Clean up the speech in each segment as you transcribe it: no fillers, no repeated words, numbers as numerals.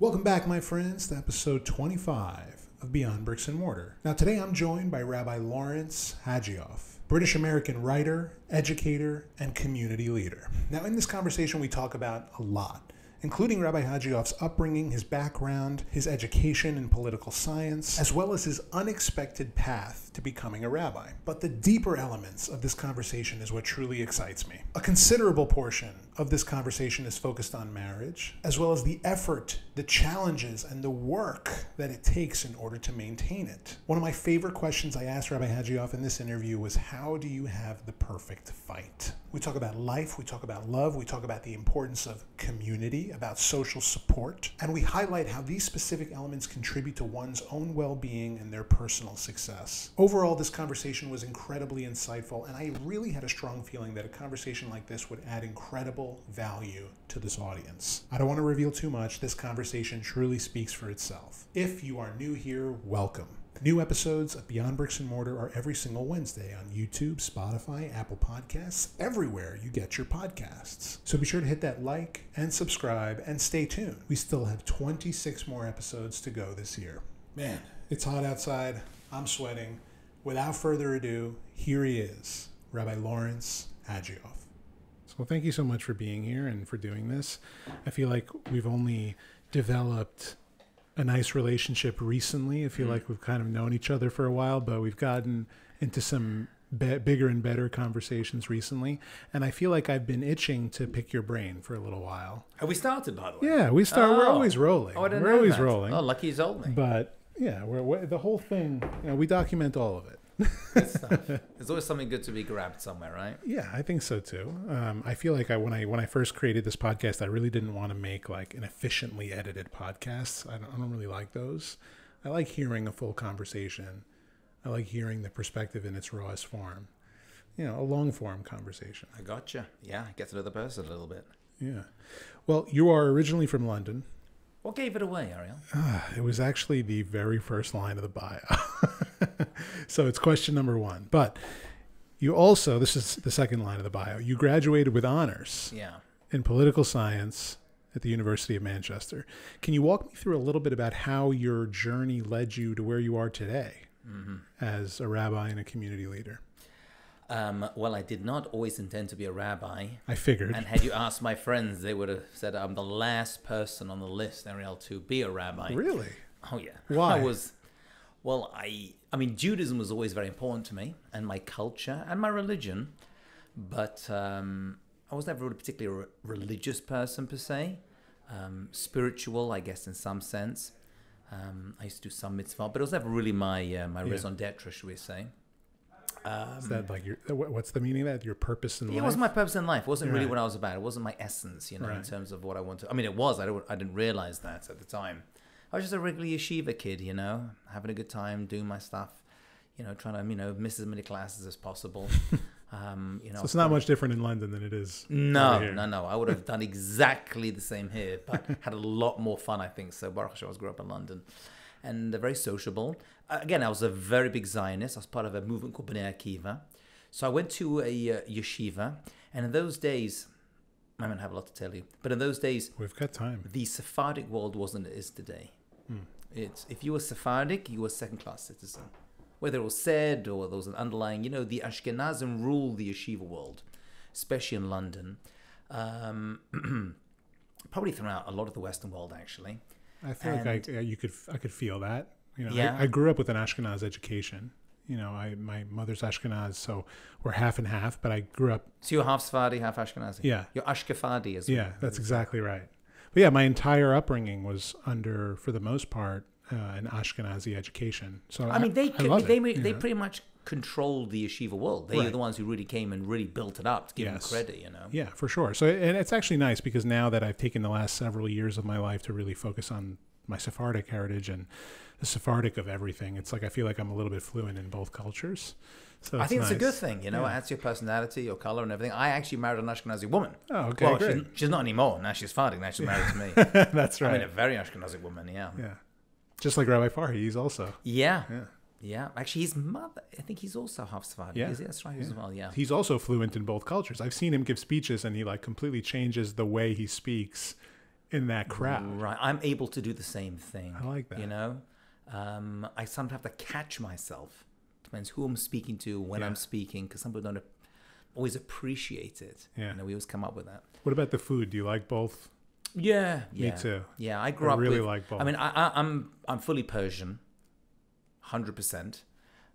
Welcome back, my friends, to episode 25 of Beyond Bricks and Mortar. Now, today I'm joined by Rabbi Lawrence Hajioff, British-American writer, educator, and community leader. Now, in this conversation, we talk about a lot, including Rabbi Hajioff's upbringing, his background, his education in political science, as well as his unexpected path to becoming a rabbi. But the deeper elements of this conversation is what truly excites me. A considerable portion of this conversation is focused on marriage, as well as the effort, the challenges, and the work that it takes in order to maintain it. One of my favorite questions I asked Rabbi Hajioff in this interview was, how do you have the perfect fight? We talk about life, we talk about love, we talk about the importance of community, about social support, and we highlight how these specific elements contribute to one's own well-being and their personal success. Overall, this conversation was incredibly insightful, and I really had a strong feeling that a conversation like this would add incredible value to this audience. I don't want to reveal too much. This conversation truly speaks for itself. If you are new here, welcome. New episodes of Beyond Bricks and Mortar are every single Wednesday on YouTube, Spotify, Apple Podcasts, everywhere you get your podcasts. So be sure to hit that like and subscribe and stay tuned. We still have 26 more episodes to go this year. Man, it's hot outside. I'm sweating. Without further ado, here he is, Rabbi Lawrence Hajioff. Well, thank you so much for being here and for doing this. I feel like we've only developed a nice relationship recently. I feel like we've kind of known each other for a while, but we've gotten into some bigger and better conversations recently. And I feel like I've been itching to pick your brain for a little while. Have we started, by the way? Yeah, we start. We're always rolling. Oh, I didn't we're know always that. rolling. Oh, lucky you told me. But yeah, the whole thing, we document all of it. Good stuff. There's always something good to be grabbed somewhere, right? Yeah, I think so too. I feel like when I first created this podcast, I really didn't want to make like an efficiently edited podcast. I don't really like those. I like hearing a full conversation. I like hearing the perspective in its rawest form. A long form conversation. I gotcha. Yeah, get to know the person a little bit. Yeah. Well, you are originally from London. What gave it away, Ariel? It was actually the very first line of the bio. So it's question number one. But you also, this is the second line of the bio, you graduated with honors in political science at the University of Manchester. Can you walk me through a little bit about how your journey led you to where you are today as a rabbi and a community leader? Well, I did not always intend to be a rabbi. I figured. And had you asked my friends, they would have said I'm the last person on the list, Ariel, to be a rabbi. Really? Oh, yeah. Why? I mean, Judaism was always very important to me, and my culture and my religion, but I was never really particularly a religious person per se. Spiritual, I guess, in some sense. I used to do some mitzvah, but it was never really my raison d'etre, should we say. Is that like what's the meaning of that? Your purpose in life? It wasn't my purpose in life. It wasn't really what I was about. It wasn't my essence, in terms of what I wanted. I mean, it was. I didn't realize that at the time. I was just a regular yeshiva kid, having a good time, doing my stuff, trying to, miss as many classes as possible. So it's not much different in London than it is. No. I would have done exactly the same here, but had a lot more fun, I think. So Baruch Hashem, I grew up in London. And very sociable. Again, I was a very big Zionist. I was part of a movement called Bnei Akiva. So I went to a yeshiva. And in those days, I don't have a lot to tell you, but in those days, we've got time. The Sephardic world wasn't as it is today. If you were Sephardic, you were a second-class citizen. Whether it was said or there was an underlying, the Ashkenazim ruled the yeshiva world, especially in London. Probably throughout a lot of the Western world, actually. I feel like I could feel that. I grew up with an Ashkenaz education. My mother's Ashkenaz, so we're half and half. But I grew up. So you're half Sephardi, half Ashkenazi. Yeah, you're Ashkenazi as well. Yeah, that's exactly right. But yeah, my entire upbringing was under, for the most part, an Ashkenazi education. So I mean, they pretty much controlled the yeshiva world. They are the ones who really came and really built it up to give them credit, Yeah, for sure. So, and it's actually nice because now that I've taken the last several years of my life to really focus on my Sephardic heritage and the Sephardic of everything, it's like I feel like I'm a little bit fluent in both cultures. So I think it's a good thing, It adds to your personality, your color, and everything. I actually married an Ashkenazi woman. Oh, okay, well, great. She's not anymore. Now she's Sephardic. Now she's married to me. That's right. I mean, a very Ashkenazi woman, yeah. Yeah. Just like Rabbi Farhi, he's also. Yeah. Actually, his mother, I think he's also half Sephardic. Yeah. Is he? That's right as well, yeah. He's also fluent in both cultures. I've seen him give speeches and he completely changes the way he speaks in that crowd. Right. I'm able to do the same thing. I like that. You know, I sometimes have to catch myself. Depends who I'm speaking to, when I'm speaking, because some people don't always appreciate it. Yeah. You know, we always come up with that. What about the food? Do you like both? Yeah. Me too. Yeah, I grew up really with, like both. I mean, I'm fully Persian, 100%,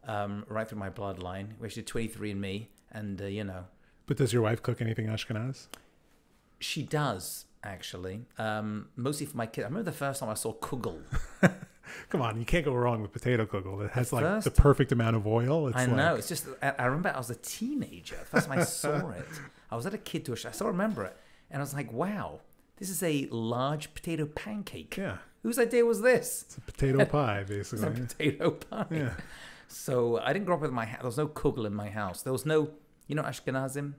right through my bloodline. We actually 23andMe, and you know. But does your wife cook anything Ashkenaz? She does, actually. Mostly for my kid. I remember the first time I saw kugel. Come on, you can't go wrong with potato kugel. It has like first- the perfect amount of oil. It's I know. like- It's just, I remember I was a teenager. The first time I saw it, I was at a kid dish. I still remember it. And I was like, wow, this is a large potato pancake. Yeah. Whose idea was this? It's a potato pie, It's a basically. potato pie. Yeah. So I didn't grow up with there was no kugel in my house. There was no, you know, Ashkenazim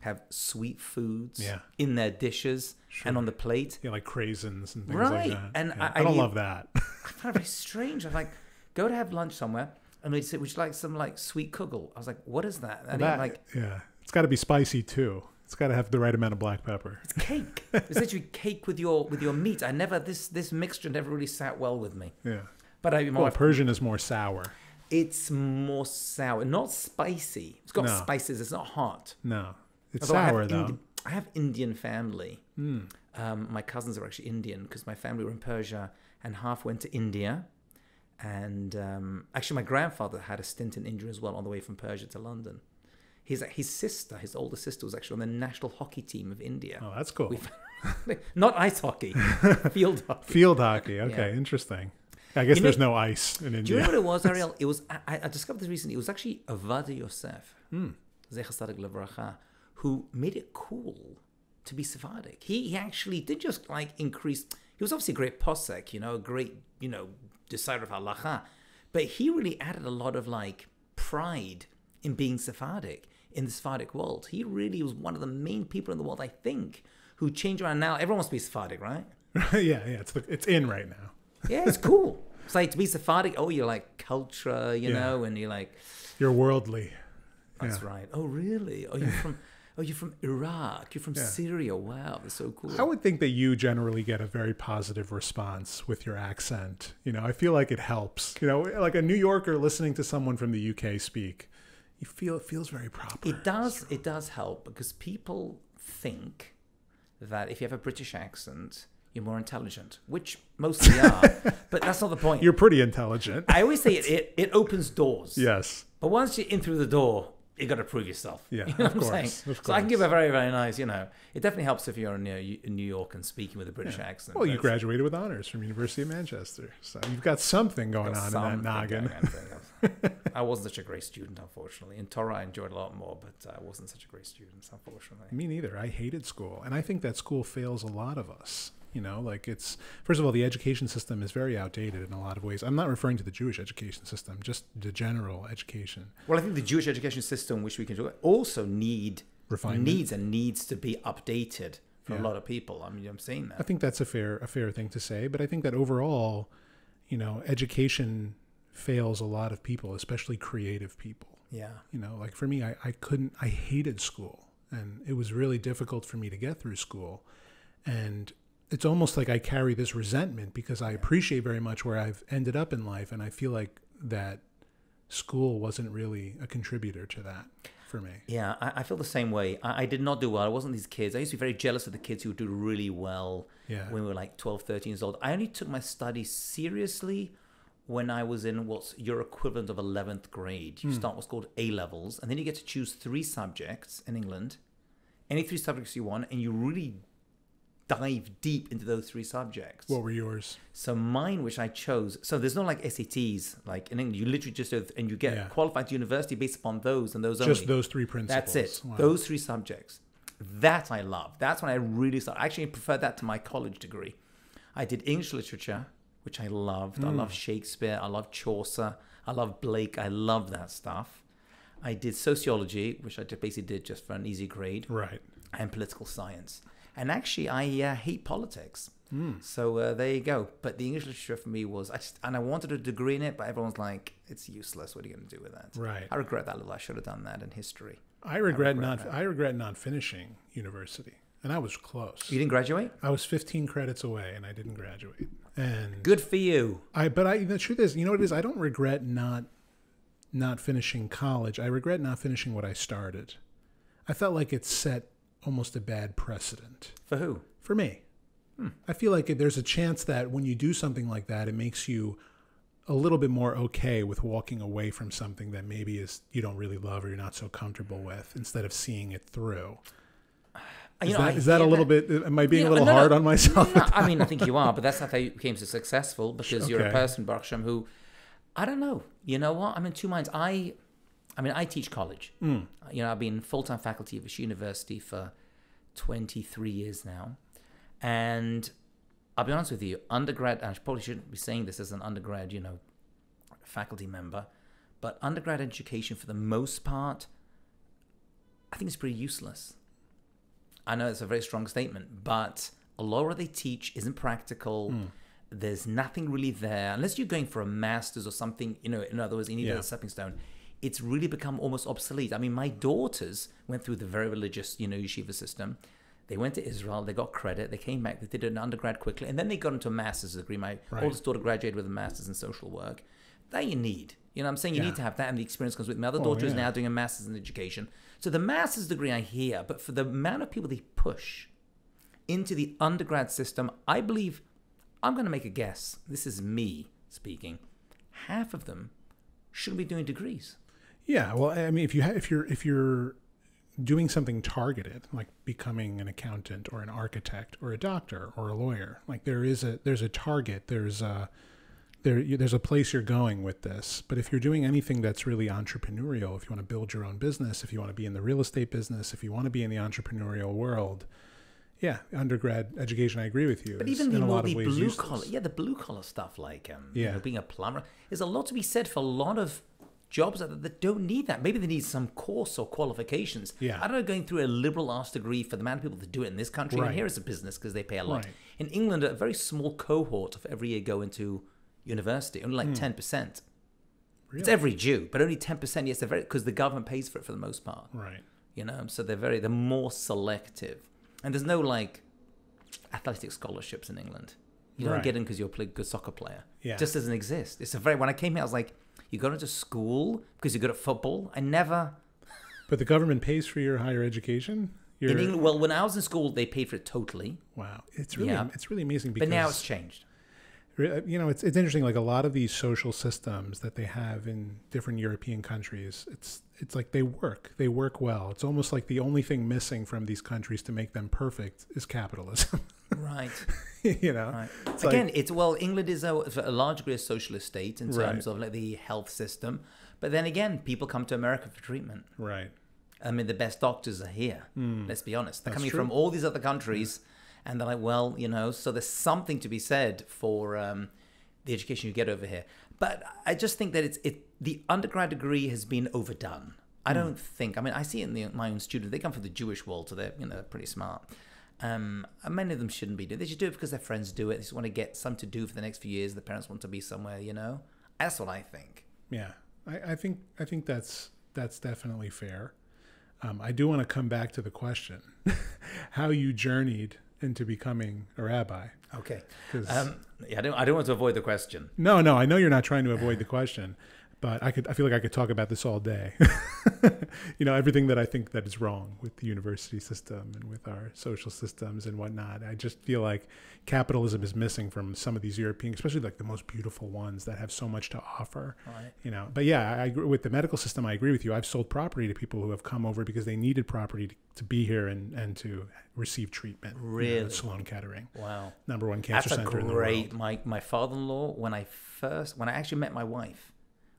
have sweet foods in their dishes and on the plate. Yeah, like craisins and things Right. like that. And Yeah. I I don't knew- love that. I found it very strange. I was like, go to have lunch somewhere. And they'd say, would you like some like sweet kugel? I was like, what is that? And That- like, yeah, it's got to be spicy too. It's got to have the right amount of black pepper. it's cake. It's literally cake with your meat. This mixture never really sat well with me. Yeah. But Well, Persian is more sour. it's more sour, not spicy. It's got No. spices. It's not hot. No, it's Although sour though. I have Indian family. My cousins are actually Indian because my family were in Persia and half went to India. And actually, my grandfather had a stint in India as well on the way from Persia to London. His older sister, was actually on the national hockey team of India. Oh, that's cool. Not ice hockey, field hockey. Field hockey. Okay, Yeah. interesting. I guess there's no ice in India. Do you know what it was, Ariel? It was I discovered this recently. It was actually Avada Yosef, Zecher Tzaddik Levracha, who made it cool to be Sephardic. He actually did just like increase. He was obviously a great posek, a great decider of halacha, but he really added a lot of like pride in being Sephardic in the Sephardic world. He really was one of the main people in the world, I think, who changed around. Now everyone wants to be Sephardic, right? yeah. It's in right now. Yeah, it's cool. It's like to be Sephardic. Oh, you're like culture, you know, and you're like, you're worldly. That's right. Oh, really? Oh, you're from Iraq. You're from Syria. Wow, that's so cool. I would think that you generally get a very positive response with your accent. I feel like it helps. Like a New Yorker listening to someone from the UK speak, you feel it feels very proper. It does. It does help because people think that if you have a British accent, you're more intelligent, which mostly are, but that's not the point. You're pretty intelligent. I always say it opens doors. Yes. But once you're in through the door, you got to prove yourself. Yeah, you know of what course. I'm saying? Of So I can course. give a very, very nice, it definitely helps if you're in New York and speaking with a British accent. Well, you graduated with honors from University of Manchester, so you've got something going on in that noggin. I wasn't such a great student, unfortunately. In Torah, I enjoyed a lot more, but I wasn't such a great student, unfortunately. Me neither. I hated school, and I think that school fails a lot of us. It's first of all, the education system is very outdated in a lot of ways. I'm not referring to the Jewish education system, just the general education. Well, I think the Jewish education system, which we can do, also needs to be updated for a lot of people. I mean, I'm saying that. I think that's a fair thing to say, but I think that overall, education fails a lot of people, especially creative people. Yeah. Like for me, I hated school, and it was really difficult for me to get through school. And it's almost like I carry this resentment because I appreciate very much where I've ended up in life, and I feel like that school wasn't really a contributor to that for me. Yeah, I feel the same way. I did not do well. I wasn't these kids. I used to be very jealous of the kids who would do really well when we were like 12, 13 years old. I only took my studies seriously when I was in what's your equivalent of 11th grade. You start what's called A-levels, and then you get to choose 3 subjects in England, any 3 subjects you want, and you really dive deep into those 3 subjects. What were yours? So mine, which I chose, so there's no like SATs, like in England, you literally just do, and you get qualified to university based upon those and those only. Just those 3 principles. That's it. Wow. Those 3 subjects. That I love. That's when I really started. I actually preferred that to my college degree. I did English literature, which I loved. I love Shakespeare. I love Chaucer. I love Blake. I love that stuff. I did sociology, which I basically did just for an easy grade. Right. And political science. And actually, I hate politics. So there you go. But the English literature for me was, I wanted a degree in it, but everyone's like, it's useless. What are you going to do with that? Right. I regret that a little. I should have done that in history. I regret not finishing university. and I was close. You didn't graduate? I was 15 credits away, and I didn't graduate. And Good for you. the truth is, you know what it is? I don't regret not finishing college. I regret not finishing what I started. I felt like it set almost a bad precedent. For who? For me. I feel like there's a chance that when you do something like that, it makes you a little bit more okay with walking away from something that maybe you don't really love or you're not so comfortable with, instead of seeing it through. Is that a little bit? Am I being a little hard on myself? No, I mean, I think you are, but that's how you became so successful, because you're a person, Berksham, who, I don't know. You know what? I'm in two minds. I teach college. I've been full-time faculty at this university for 23 years now. And I'll be honest with you, undergrad, and I probably shouldn't be saying this as an undergrad, faculty member, but undergrad education, for the most part, I think it's pretty useless. I know it's a very strong statement, but a lot of what they teach isn't practical. There's nothing really there. Unless you're going for a master's or something, in other words, you need a stepping stone. It's really become almost obsolete. I mean, my daughters went through the very religious, yeshiva system. They went to Israel, they got credit, they came back, they did an undergrad quickly, and then they got into a master's degree. My oldest daughter graduated with a master's in social work. That you need. You know what I'm saying? You need to have that, and the experience comes with it. My other daughter is now doing a master's in education. So the master's degree I hear, but for the amount of people they push into the undergrad system, I believe, I'm going to make a guess, this is me speaking, half of them shouldn't be doing degrees. Yeah, well, I mean, if you're doing something targeted, like becoming an accountant or an architect or a doctor or a lawyer, like there's a target, there's a place you're going with this. But if you're doing anything that's really entrepreneurial, if you want to build your own business, if you want to be in the real estate business, if you want to be in the entrepreneurial world, undergrad education, I agree with you. But even the blue collar, the blue collar stuff, like being a plumber, there's a lot to be said for a lot of jobs that don't need that. Maybe they need some course or qualifications. I don't know, going through a liberal arts degree for the amount of people that do it in this country. And here is a business because they pay a lot. In England, a very small cohort of every year go into university, only like 10%. Really? It's every Jew, but only 10%. Yes, they're because the government pays for it for the most part. So they're more selective. And there's no like athletic scholarships in England. You don't get in because you're a good soccer player. It just doesn't exist. When I came here, I was like, you go into school because you're good at football. But the government pays for your higher education? In England, well, when I was in school, they paid for it totally. Wow. It's really amazing. But now it's changed. It's interesting. Like a lot of these social systems that they have in different European countries, it's like they work well. It's almost like the only thing missing from these countries to make them perfect is capitalism. Right. Right. England is a large degree a socialist state in terms of like the health system, but then again, people come to America for treatment. Right. I mean, the best doctors are here. Let's be honest. They're coming from all these other countries. And they're like, so there's something to be said for the education you get over here. But I just think that the undergrad degree has been overdone. I don't think, I see it in my own students. They come from the Jewish world, so they're pretty smart. Many of them shouldn't be doing it. They should do it because their friends do it. They just want to get something to do for the next few years. The parents want to be somewhere, That's what I think. Yeah, I think that's definitely fair. I do want to come back to the question, how you journeyed into becoming a rabbi. Okay. I don't want to avoid the question. No, I know you're not trying to avoid the question, but I feel like I could talk about this all day. Everything that I think that is wrong with the university system and with our social systems and whatnot. I just feel like capitalism is missing from some of these European, especially like the most beautiful ones that have so much to offer. Right. But I agree with the medical system. I agree with you. I've sold property to people who have come over because they needed property to be here and to receive treatment. Really? Sloan Kettering. Wow. #1 cancer center in the world. My father-in-law, when I actually met my wife,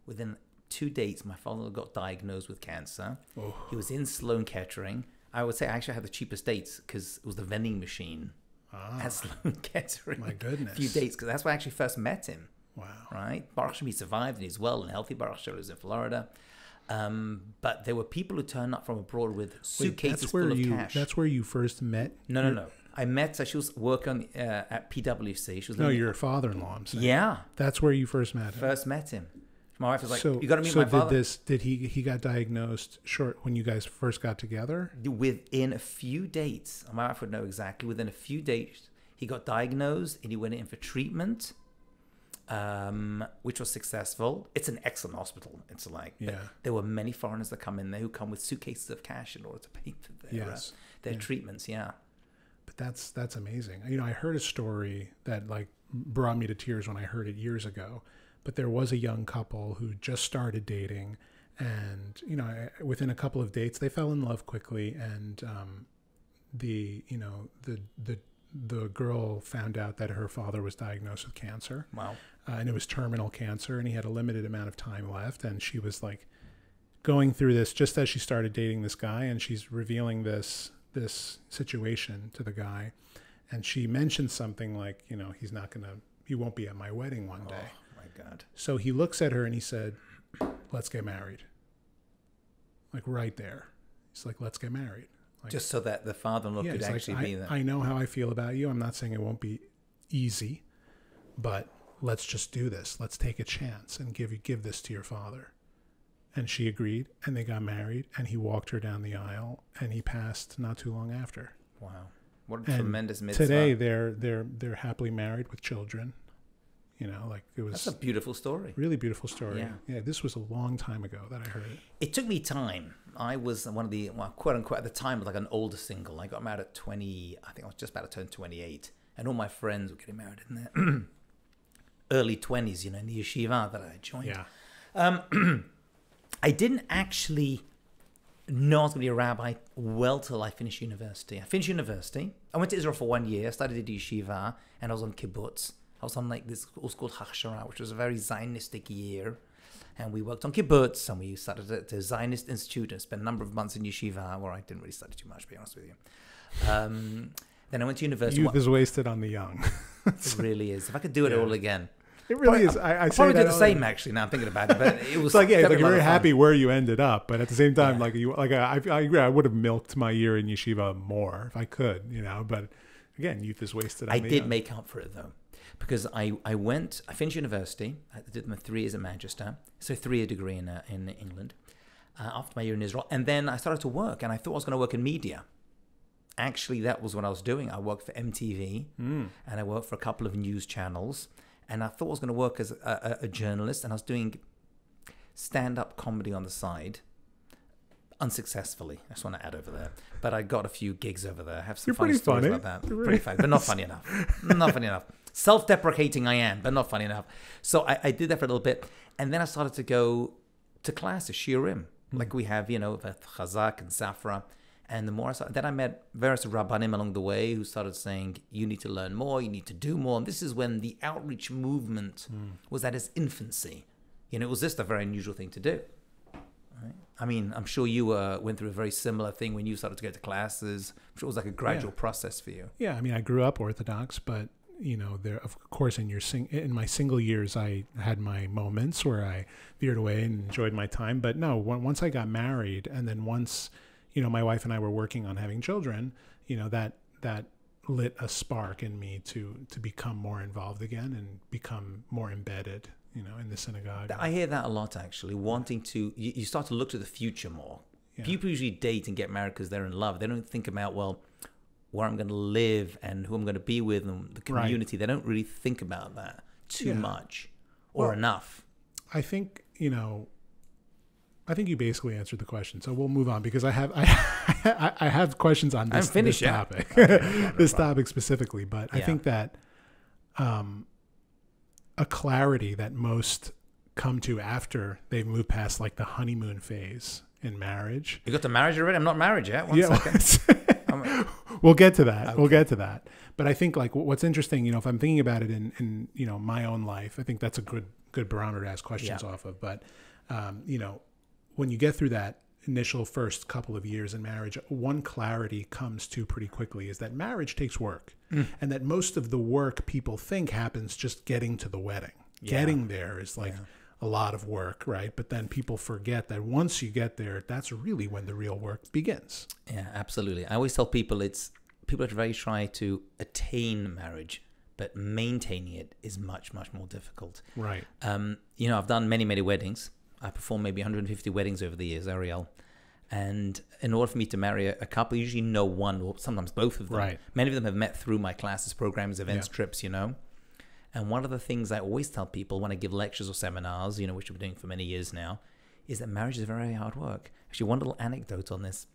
within 2 dates, my father got diagnosed with cancer. Oh. He was in Sloan Kettering. I would say I actually had the cheapest dates because it was the vending machine at Sloan Kettering. My goodness. A few dates, because that's where I actually first met him. Wow. Right? Baruch Hashem, he survived and he's well and healthy. Baruch Hashem lives in Florida. But there were people who turned up from abroad with suitcases full of cash. That's where you first met? No. I met her. She was working at PwC. Your father-in-law, I'm saying. Yeah. That's where you first met him? First met him. My wife was like, So you got to meet so my father. did he got diagnosed short when you guys first got together? Within a few dates, my wife would know exactly, within a few dates, he got diagnosed and he went in for treatment, which was successful. It's an excellent hospital. It's like, there were many foreigners that come in there who come with suitcases of cash in order to pay for their treatments. Yeah. But that's amazing. You know, I heard a story that like brought me to tears when I heard it years ago. But there was a young couple who just started dating, and you know, within a couple of dates, they fell in love quickly. And the girl found out that her father was diagnosed with cancer. Wow. And it was terminal cancer, and he had a limited amount of time left. And she was like going through this just as she started dating this guy, and she's revealing this situation to the guy, and she mentioned something like, you know, he won't be at my wedding one day. God. So he looks at her and he said, let's get married. Like right there. He's like, let's get married. Like, just so that the father-in-law could actually be there. I know how I feel about you. I'm not saying it won't be easy, but let's just do this. Let's take a chance and give this to your father. And she agreed, and they got married, and he walked her down the aisle, and he passed not too long after. Wow. What a tremendous mitzvah. Today they're happily married with children. You know, like it was. That's a beautiful story. Really beautiful story. Yeah. This was a long time ago that I heard it. It took me time. I was one of the, quote unquote, at the time, like an older single. I got married at 20, I think I was just about to turn 28. And all my friends were getting married in their early 20s, you know, in the yeshiva that I joined. Yeah. I didn't actually know I was going to be a rabbi well till I finished university. I finished university. I went to Israel for 1 year, studied at yeshiva, and I was on kibbutz. I was on like this was called Hachshara, which was a very Zionistic year. And we worked on kibbutz, and we started at the Zionist Institute and spent a number of months in yeshiva, where I didn't really study too much, to be honest with you. Then I went to university. Youth is wasted on the young. It really is. If I could do it all again. It really is. I probably did the same, actually, now I'm thinking about it. But it was it's like, yeah, like you're very fun. happy where you ended up. But at the same time, I agree. I would have milked my year in yeshiva more if I could, you know. But again, youth is wasted on the young. I did make up for it, though. Because I finished university. I did my 3 years at Manchester, so 3-year degree in England. After my year in Israel, and then I started to work, and I thought I was going to work in media. Actually, that was what I was doing. I worked for MTV, and I worked for a couple of news channels, and I thought I was going to work as a journalist, and I was doing stand-up comedy on the side. Unsuccessfully, I just want to add over there. But I got a few gigs over there. I have some funny stories about that. Pretty funny, but not funny enough. Not funny enough. Self-deprecating I am, but not funny enough. So I did that for a little bit. And then I started to go to classes, shiurim, like we have, you know, with Chazak and Safra. And the more I started, then I met various Rabbanim along the way who started saying, you need to learn more, you need to do more. And this is when the outreach movement was at its infancy. You know, it was just a very unusual thing to do. Right? I mean, I'm sure you went through a very similar thing when you started to go to classes. I'm sure it was like a gradual process for you. Yeah, I mean, I grew up Orthodox, but you know, there of course in my single years, I had my moments where I veered away and enjoyed my time. But no, once I got married, and then once, you know, my wife and I were working on having children, you know, that lit a spark in me to become more involved again and become more embedded, you know, in the synagogue. I hear that a lot, actually, wanting to, you start to look to the future more. Yeah. People usually date and get married because they're in love. They don't think about, well, where I'm going to live and who I'm going to be with and the community. Right. They don't really think about that too much or enough. I think, you know, you basically answered the question. So we'll move on because I have questions on this topic, this topic specifically. But I think that a clarity that most come to after they've moved past like the honeymoon phase in marriage. You got to marriage already? I'm not married yet. One second. We'll get to that. Okay. We'll get to that. But I think like what's interesting, you know, if I'm thinking about it in you know, my own life, I think that's a good barometer to ask questions off of. But, you know, when you get through that initial first couple of years in marriage, one clarity comes to pretty quickly is that marriage takes work and that most of the work people think happens just getting to the wedding. Yeah. Getting there is like a lot of work, right? But then people forget that once you get there, that's really when the real work begins. Yeah, absolutely. I always tell people people are very try to attain marriage, but maintaining it is much, much more difficult. Right. I've done many, many weddings. I performed maybe 150 weddings over the years, Ariel. And in order for me to marry a couple, I usually know one or sometimes both of them. Right. Many of them have met through my classes, programs, events, trips, And one of the things I always tell people when I give lectures or seminars, which I've been doing for many years now, is that marriage is very hard work. Actually, one little anecdote on this.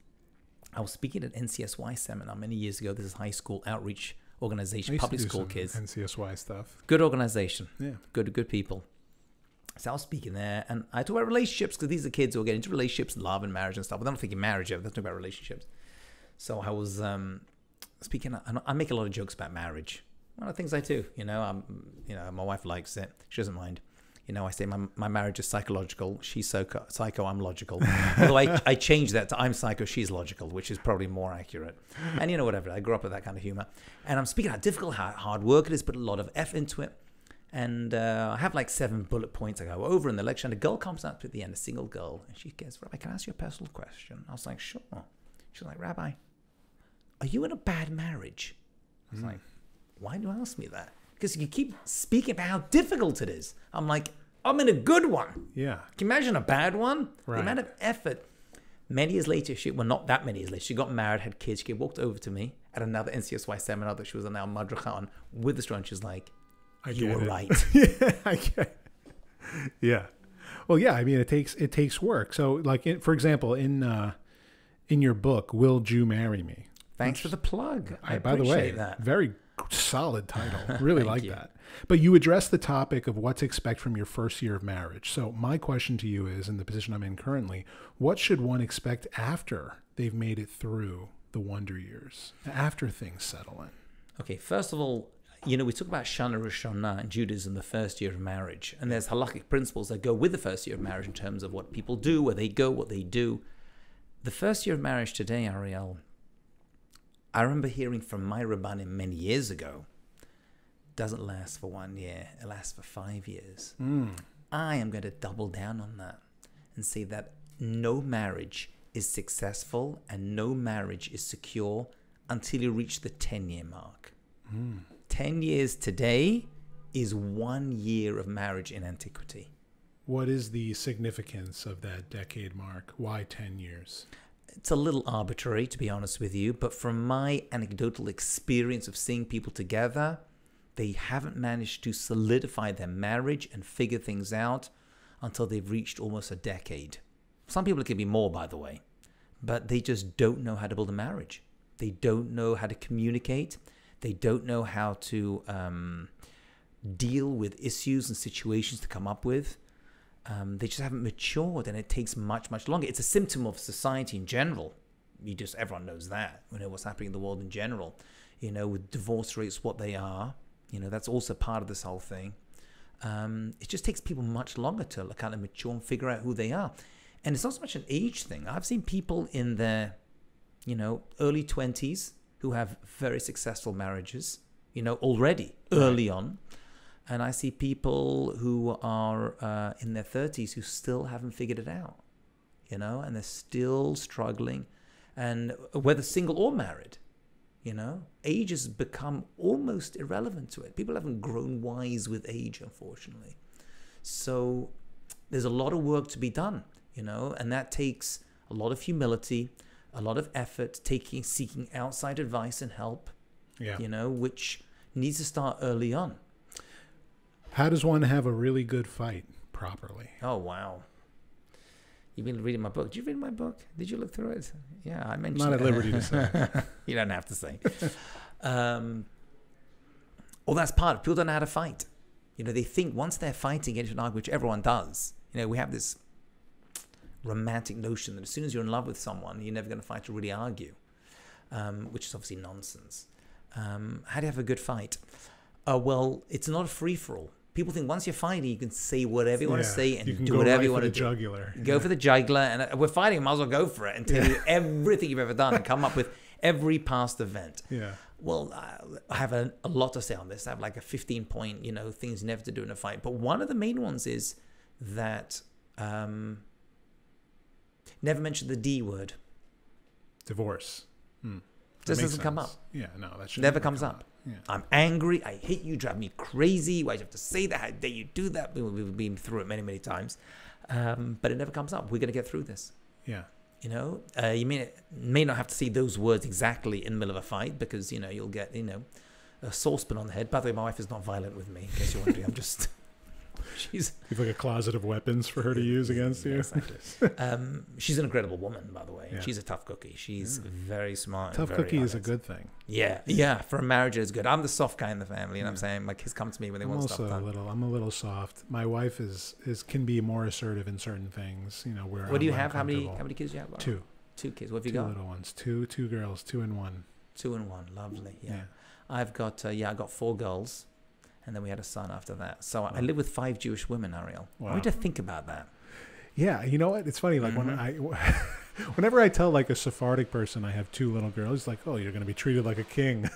I was speaking at an NCSY seminar many years ago. This is high school outreach organization, public school kids. NCSY stuff. Good organization. Yeah. Good people. So I was speaking there, and I talk about relationships because these are kids who are getting into relationships, love and marriage and stuff. But they're not thinking marriage yet. They're talking about relationships. So I was speaking. I make a lot of jokes about marriage. One of the things I do, my wife likes it. She doesn't mind. I say my marriage is psychological. She's psycho, I'm logical. Although I changed that to I'm psycho, she's logical, which is probably more accurate. And whatever. I grew up with that kind of humor. And I'm speaking how difficult, how hard work it is, put a lot of effort into it. And I have like 7 bullet points I go over in the lecture. And a girl comes up at the end, a single girl. And she goes, Rabbi, can I ask you a personal question? I was like, sure. She's like, Rabbi, are you in a bad marriage? I was like, why do you ask me that? Because you keep speaking about how difficult it is. I'm like, I'm in a good one. Yeah. Can you imagine a bad one? Right. The amount of effort. Many years later, not that many years later, she got married, had kids. She walked over to me at another NCSY seminar that she was on our madracha on with the student. She's like, you were right. Yeah, I get it. Yeah. Well, yeah, I mean, it takes work. So, like, for example, in your book, Will Jew Marry Me? Thanks for the plug. I by the way, appreciate that. Very solid title. Really like you. that. But you address the topic of what to expect from your first year of marriage. So my question to you is, in the position I'm in currently, what should one expect after they've made it through the wonder years, after things settle in? Okay, first of all, we talk about Shana Rishonah and Judaism, the first year of marriage. And there's halakhic principles that go with the first year of marriage in terms of what people do, where they go, what they do. The first year of marriage today, Ariel, I remember hearing from my Rabbanim many years ago, doesn't last for 1 year, it lasts for 5 years. I am going to double down on that and say that no marriage is successful and no marriage is secure until you reach the 10-year mark. 10 years today is 1 year of marriage in antiquity. What is the significance of that decade mark? Why 10 years? It's a little arbitrary, to be honest with you, but from my anecdotal experience of seeing people together, they haven't managed to solidify their marriage and figure things out until they've reached almost a decade. Some people, it can be more, by the way, but they just don't know how to build a marriage. They don't know how to communicate. They don't know how to deal with issues and situations to come up with. They just haven't matured, and it takes much, much longer. It's a symptom of society in general. Everyone knows that. We know what's happening in the world in general. With divorce rates, what they are. That's also part of this whole thing. It just takes people much longer to kind of mature and figure out who they are. And it's not so much an age thing. I've seen people in their, early 20s who have very successful marriages, already early on. And I see people who are in their 30s who still haven't figured it out, and they're still struggling. And whether single or married, age has become almost irrelevant to it. People haven't grown wise with age, unfortunately. So there's a lot of work to be done, and that takes a lot of humility, a lot of effort, seeking outside advice and help, which needs to start early on. How does one have a really good fight properly? Oh, wow. You've been reading my book. Did you read my book? Did you look through it? Yeah, I mentioned it. Not at liberty to say. You don't have to say. Well, that's part of it. People don't know how to fight. They think once they're fighting into an argument, which everyone does, we have this romantic notion that as soon as you're in love with someone, you're never going to fight to really argue, which is obviously nonsense. How do you have a good fight? Well, it's not a free-for-all. People think once you're fighting, you can say whatever you want to say and do whatever you want to do. Jugular. Go for the jugular, and we're fighting. Might as well go for it and tell you everything you've ever done and come up with every past event. Yeah. Well, I have a lot to say on this. I have like a 15-point, things never to do in a fight. But one of the main ones is that never mention the D word. Divorce. This doesn't come up. Yeah, no, that should never comes up. Yeah. I'm angry. I hate you. Drive me crazy. Why do you have to say that? How dare you do that? We've been through it many, many times. But it never comes up. We're going to get through this. Yeah. You know, you may not have to say those words exactly in the middle of a fight because, you know, you'll get, you know, a saucepan on the head. By the way, my wife is not violent with me, in case you're wondering. I'm just... She's You've like a closet of weapons for her to use against you. Exactly. She's an incredible woman, by the way. Yeah. She's a tough cookie. She's very smart. Tough and very cookie is a honest. good thing. Yeah. For a marriage, it's good. I'm the soft guy in the family, and I'm saying my kids come to me when they I'm want also stuff done. I'm a little soft. My wife is can be more assertive in certain things. You know, where What do you I'm have? How many uncomfortable. kids do you have? Laura? Two. 2 kids. What have you Two got? little ones. Two girls. 2 and 1. 2 and 1. Lovely. Yeah. Yeah. I've got I got 4 girls, and then we had a son after that. So I live with 5 Jewish women, Ariel. Wow. I want you to think about that. Yeah, you know what? It's funny. Like whenever I tell like a Sephardic person I have 2 little girls, it's like, oh, you're going to be treated like a king.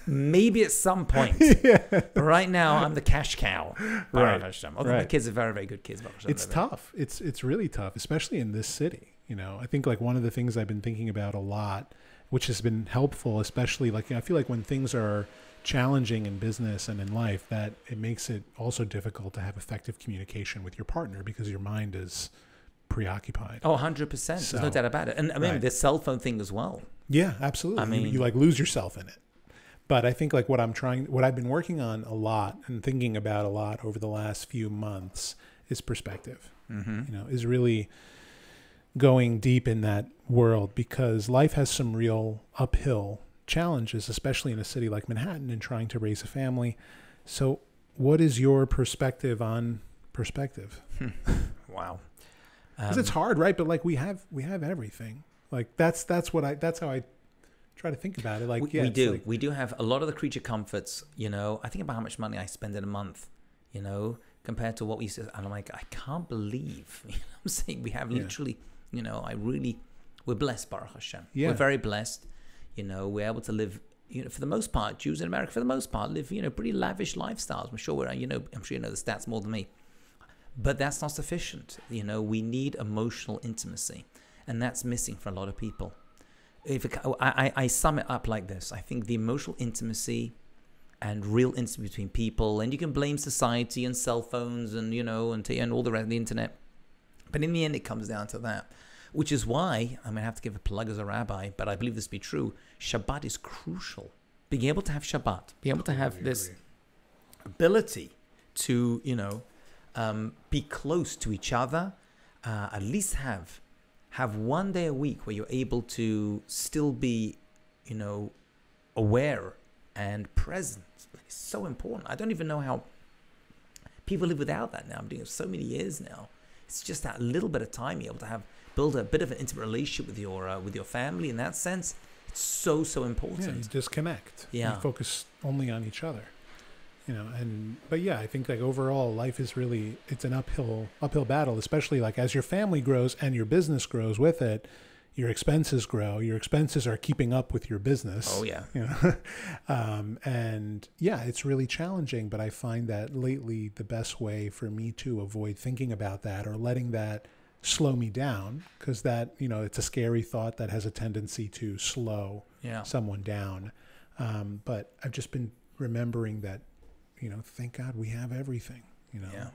Maybe at some point. Yeah. But right now, I'm the cash cow. Right. Although my kids are very, very good kids. It's tough. It's really tough, especially in this city. You know, I think like one of the things I've been thinking about a lot, which has been helpful, especially like I feel like when things are challenging in business and in life, that it makes it also difficult to have effective communication with your partner because your mind is preoccupied. Oh, 100%. There's no doubt about it. And I mean, the cell phone thing as well. Yeah, absolutely. I mean, you like lose yourself in it. But I think like what I've been working on a lot and thinking about a lot over the last few months is perspective. Mm-hmm. You know, is really going deep in that world because life has some real uphill challenges, especially in a city like Manhattan and trying to raise a family. So what is your perspective on perspective? Wow. Because it's hard, right? But like we have everything. Like that's how I try to think about it. Like we do have a lot of the creature comforts. You know, I think about how much money I spend in a month. You know, compared to what we used to, and I'm like, I can't believe. You know what I'm saying we have literally. You know, we're blessed, Baruch Hashem. Yeah. We're very blessed. You know, we're able to live. You know, for the most part, Jews in America, for the most part, live pretty lavish lifestyles. I'm sure you know the stats more than me. But that's not sufficient. You know, we need emotional intimacy, and that's missing for a lot of people. I sum it up like this: I think the emotional intimacy and real intimacy between people, and you can blame society and cell phones and and all the rest of the internet, but in the end, it comes down to that. Which is why I have to give a plug as a rabbi, but I believe this to be true. Shabbat is crucial. Being able to have Shabbat, being able to have this ability to be close to each other, at least have one day a week where you're able to still be, aware and present. It's so important. I don't even know how people live without that now. I'm doing it so many years now. It's just that little bit of time you're able to build a bit of an intimate relationship with your family. In that sense, it's so important. Yeah, you disconnect. Yeah, you focus only on each other. But yeah, I think like overall life is it's an uphill battle, especially like as your family grows and your business grows with it, your expenses grow. Your expenses are keeping up with your business. Oh yeah. And yeah, it's really challenging, but I find that lately the best way for me to avoid thinking about that or letting that slow me down, because that, it's a scary thought that has a tendency to slow someone down. But I've just been remembering that, thank God we have everything.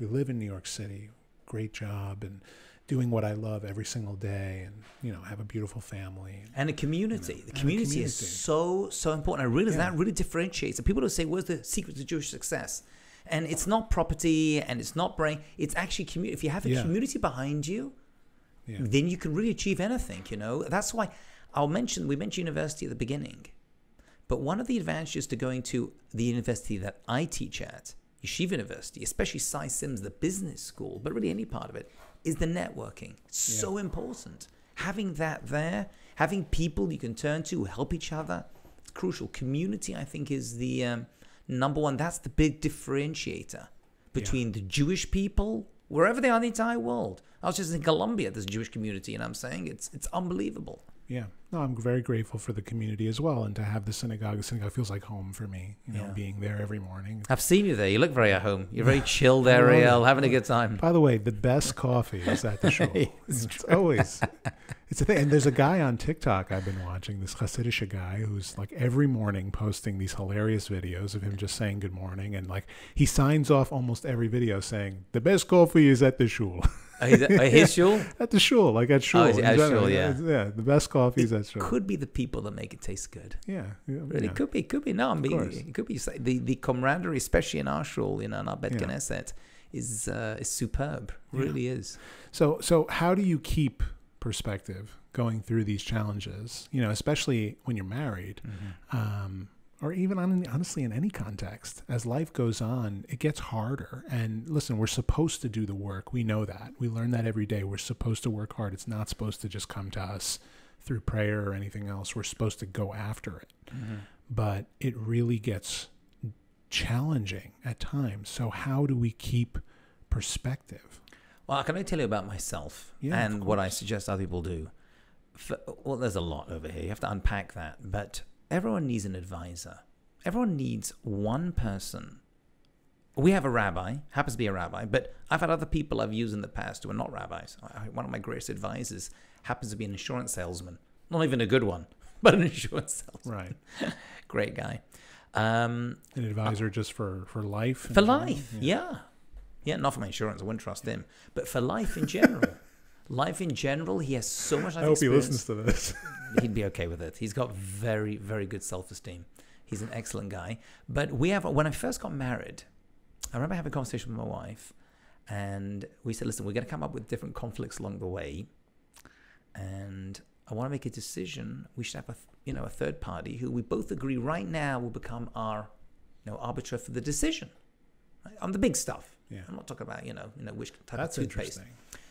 We live in New York City, great job, and doing what I love every single day, and have a beautiful family and a community. The community is so important. I realize that really differentiates. And people don't say, "Where's the secret to Jewish success?" And it's not property, and it's not brain. It's actually community. If you have a community behind you, then you can really achieve anything. That's why we mentioned university at the beginning. But one of the advantages to going to the university that I teach at, Yeshiva University, especially Cy Sims, the business school, but really any part of it, is the networking. It's so important. Having that there, having people you can turn to who help each other, it's crucial. Community, I think, is the number one. That's the big differentiator between the Jewish people, wherever they are in the entire world. I was just in Colombia, there's a Jewish community, and I'm saying it's unbelievable. Yeah. No, I'm very grateful for the community as well, and to have the synagogue. The synagogue feels like home for me, being there every morning. I've seen you there. You look very at home. You're very chill there, Ariel, having a good time. By the way, the best coffee is at the shul. It's It's a thing. And there's a guy on TikTok I've been watching, this Hasidic guy who's like every morning posting these hilarious videos of him just saying good morning. And like he signs off almost every video saying, the best coffee is at the shul. His shul? At the shul, like at shul. Oh, at shul, yeah. Yeah, the best coffee is at shul. Could be the people that make it taste good. Yeah. Really, could be. No, I mean, it could be. The camaraderie, especially in our shul, in our Bet Knesset, is superb. Really is. So how do you keep perspective going through these challenges, especially when you're married, or even honestly in any context? As life goes on, it gets harder. And listen, we're supposed to do the work. We know that. We learn that every day. We're supposed to work hard. It's not supposed to just come to us through prayer or anything else. We're supposed to go after it. But it really gets challenging at times. So how do we keep perspective? Well, I can only tell you about myself and what I suggest other people do. Well, there's a lot over here. You have to unpack that. But everyone needs an advisor. Everyone needs one person. We have a rabbi, happens to be a rabbi, but I've had other people I've used in the past who are not rabbis. One of my greatest advisors happens to be an insurance salesman. Not even a good one, but an insurance salesman. Right. Great guy. An advisor just for life? For life, yeah. Yeah, not for my insurance. I wouldn't trust him. But for life in general. Life in general, he has so much life experience. I hope he listens to this. He'd be okay with it. He's got very, very good self-esteem. He's an excellent guy. But when I first got married, I remember having a conversation with my wife, and we said, listen, we're going to come up with different conflicts along the way, and I want to make a decision. We should have a third party who we both agree right now will become our arbiter for the decision. Right? On the big stuff. Yeah. I'm not talking about, which type of toothpaste.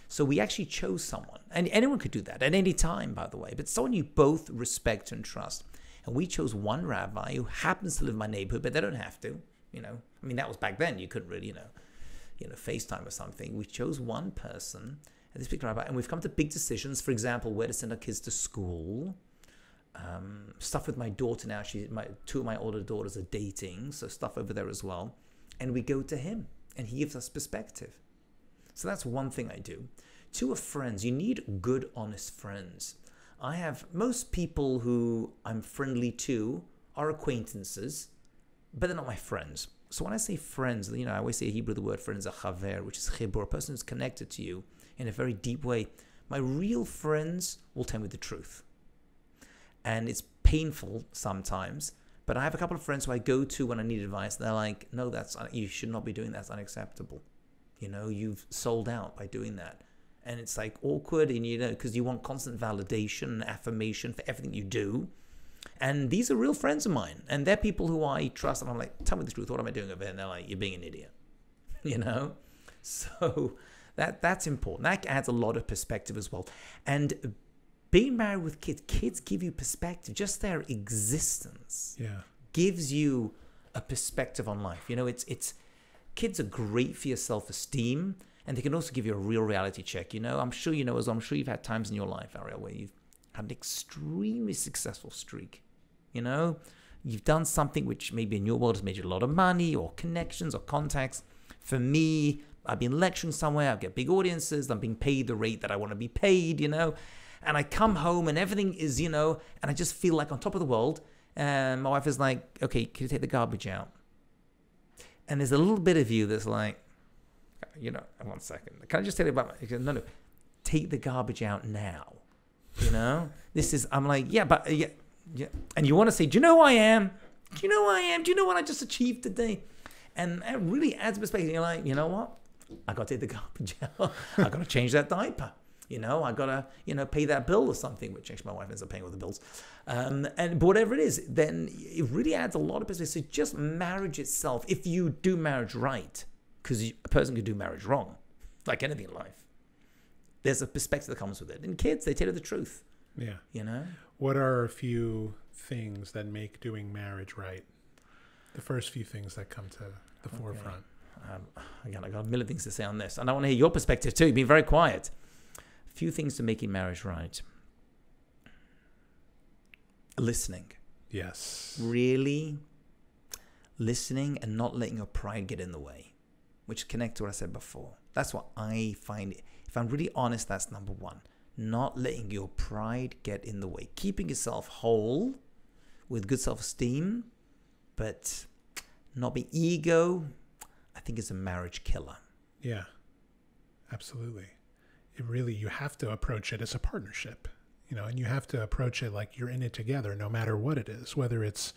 So we actually chose someone. And anyone could do that at any time, by the way. But someone you both respect and trust. And we chose one rabbi who happens to live in my neighborhood, but they don't have to. That was back then. You couldn't really, FaceTime or something. We chose one person, this particular rabbi, and we've come to big decisions. For example, where to send our kids to school. Stuff with my daughter now. Two of my older daughters are dating, so stuff over there as well. And we go to him, and he gives us perspective. So that's one thing I do. Two are friends. You need good, honest friends. I have most people who I'm friendly to are acquaintances, but they're not my friends. So when I say friends, I always say in Hebrew the word friend is a chaver, which is chibur, a person who's connected to you in a very deep way. My real friends will tell me the truth. And it's painful sometimes, but I have a couple of friends who I go to when I need advice. They're like, no, you should not be doing that. That's unacceptable. You've sold out by doing that. And it's like awkward, and because you want constant validation and affirmation for everything you do. And these are real friends of mine. And they're people who I trust. And I'm like, tell me the truth. What am I doing over here? And they're like, you're being an idiot. So that's important. That adds a lot of perspective as well. And being married with kids give you perspective. Just their existence gives you a perspective on life. It's kids are great for your self-esteem, and they can also give you a real reality check. I'm sure I'm sure you've had times in your life, Ariel, where you've had an extremely successful streak. You've done something which maybe in your world has made you a lot of money or connections or contacts. For me, I've been lecturing somewhere, I get big audiences, I'm being paid the rate that I want to be paid, and I come home and everything is, and I just feel like on top of the world. And my wife is like, okay, can you take the garbage out? And there's a little bit of you that's like, 1 second. Can I just tell you about no, take the garbage out now. I'm like, yeah. And you want to say, do you know who I am? Do you know who I am? Do you know what I just achieved today? And it really adds perspective. You're like, you know what? I got to take the garbage out. I got to change that diaper. I got to, pay that bill or something, which actually my wife ends up paying all the bills. But whatever it is, then it really adds a lot of perspective. So just marriage itself, if you do marriage right, because a person could do marriage wrong, like anything in life, there's a perspective that comes with it. And kids, they tell you the truth. Yeah. What are a few things that make doing marriage right? The first few things that come to the forefront. Again, I got a million things to say on this. And I want to hear your perspective too. Be very quiet. Few things to making marriage right. Listening. Yes. Really listening and not letting your pride get in the way, which connects to what I said before. That's what I find. If I'm really honest, that's number one. not letting your pride get in the way, keeping yourself whole with good self-esteem, but not being ego, I think is a marriage killer. Yeah, absolutely. It really, you have to approach it as a partnership, you know, and you have to approach it like you're in it together, no matter what it is, whether it's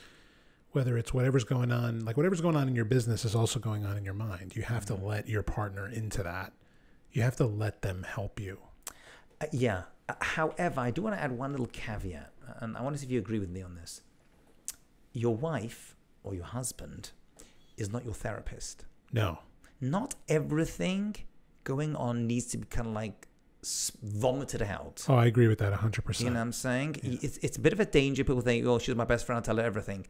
whatever's going on, like whatever's going on in your business is also going on in your mind. You have to let your partner into that. You have to let them help you. Yeah. However, I do want to add one little caveat, and I want to see if you agree with me on this. Your wife or your husband is not your therapist. No. Not everything going on needs to be kind of like vomited out. Oh, I agree with that 100%. You know what I'm saying? Yeah. It's a bit of a danger. People think, oh, she's my best friend, I'll tell her everything.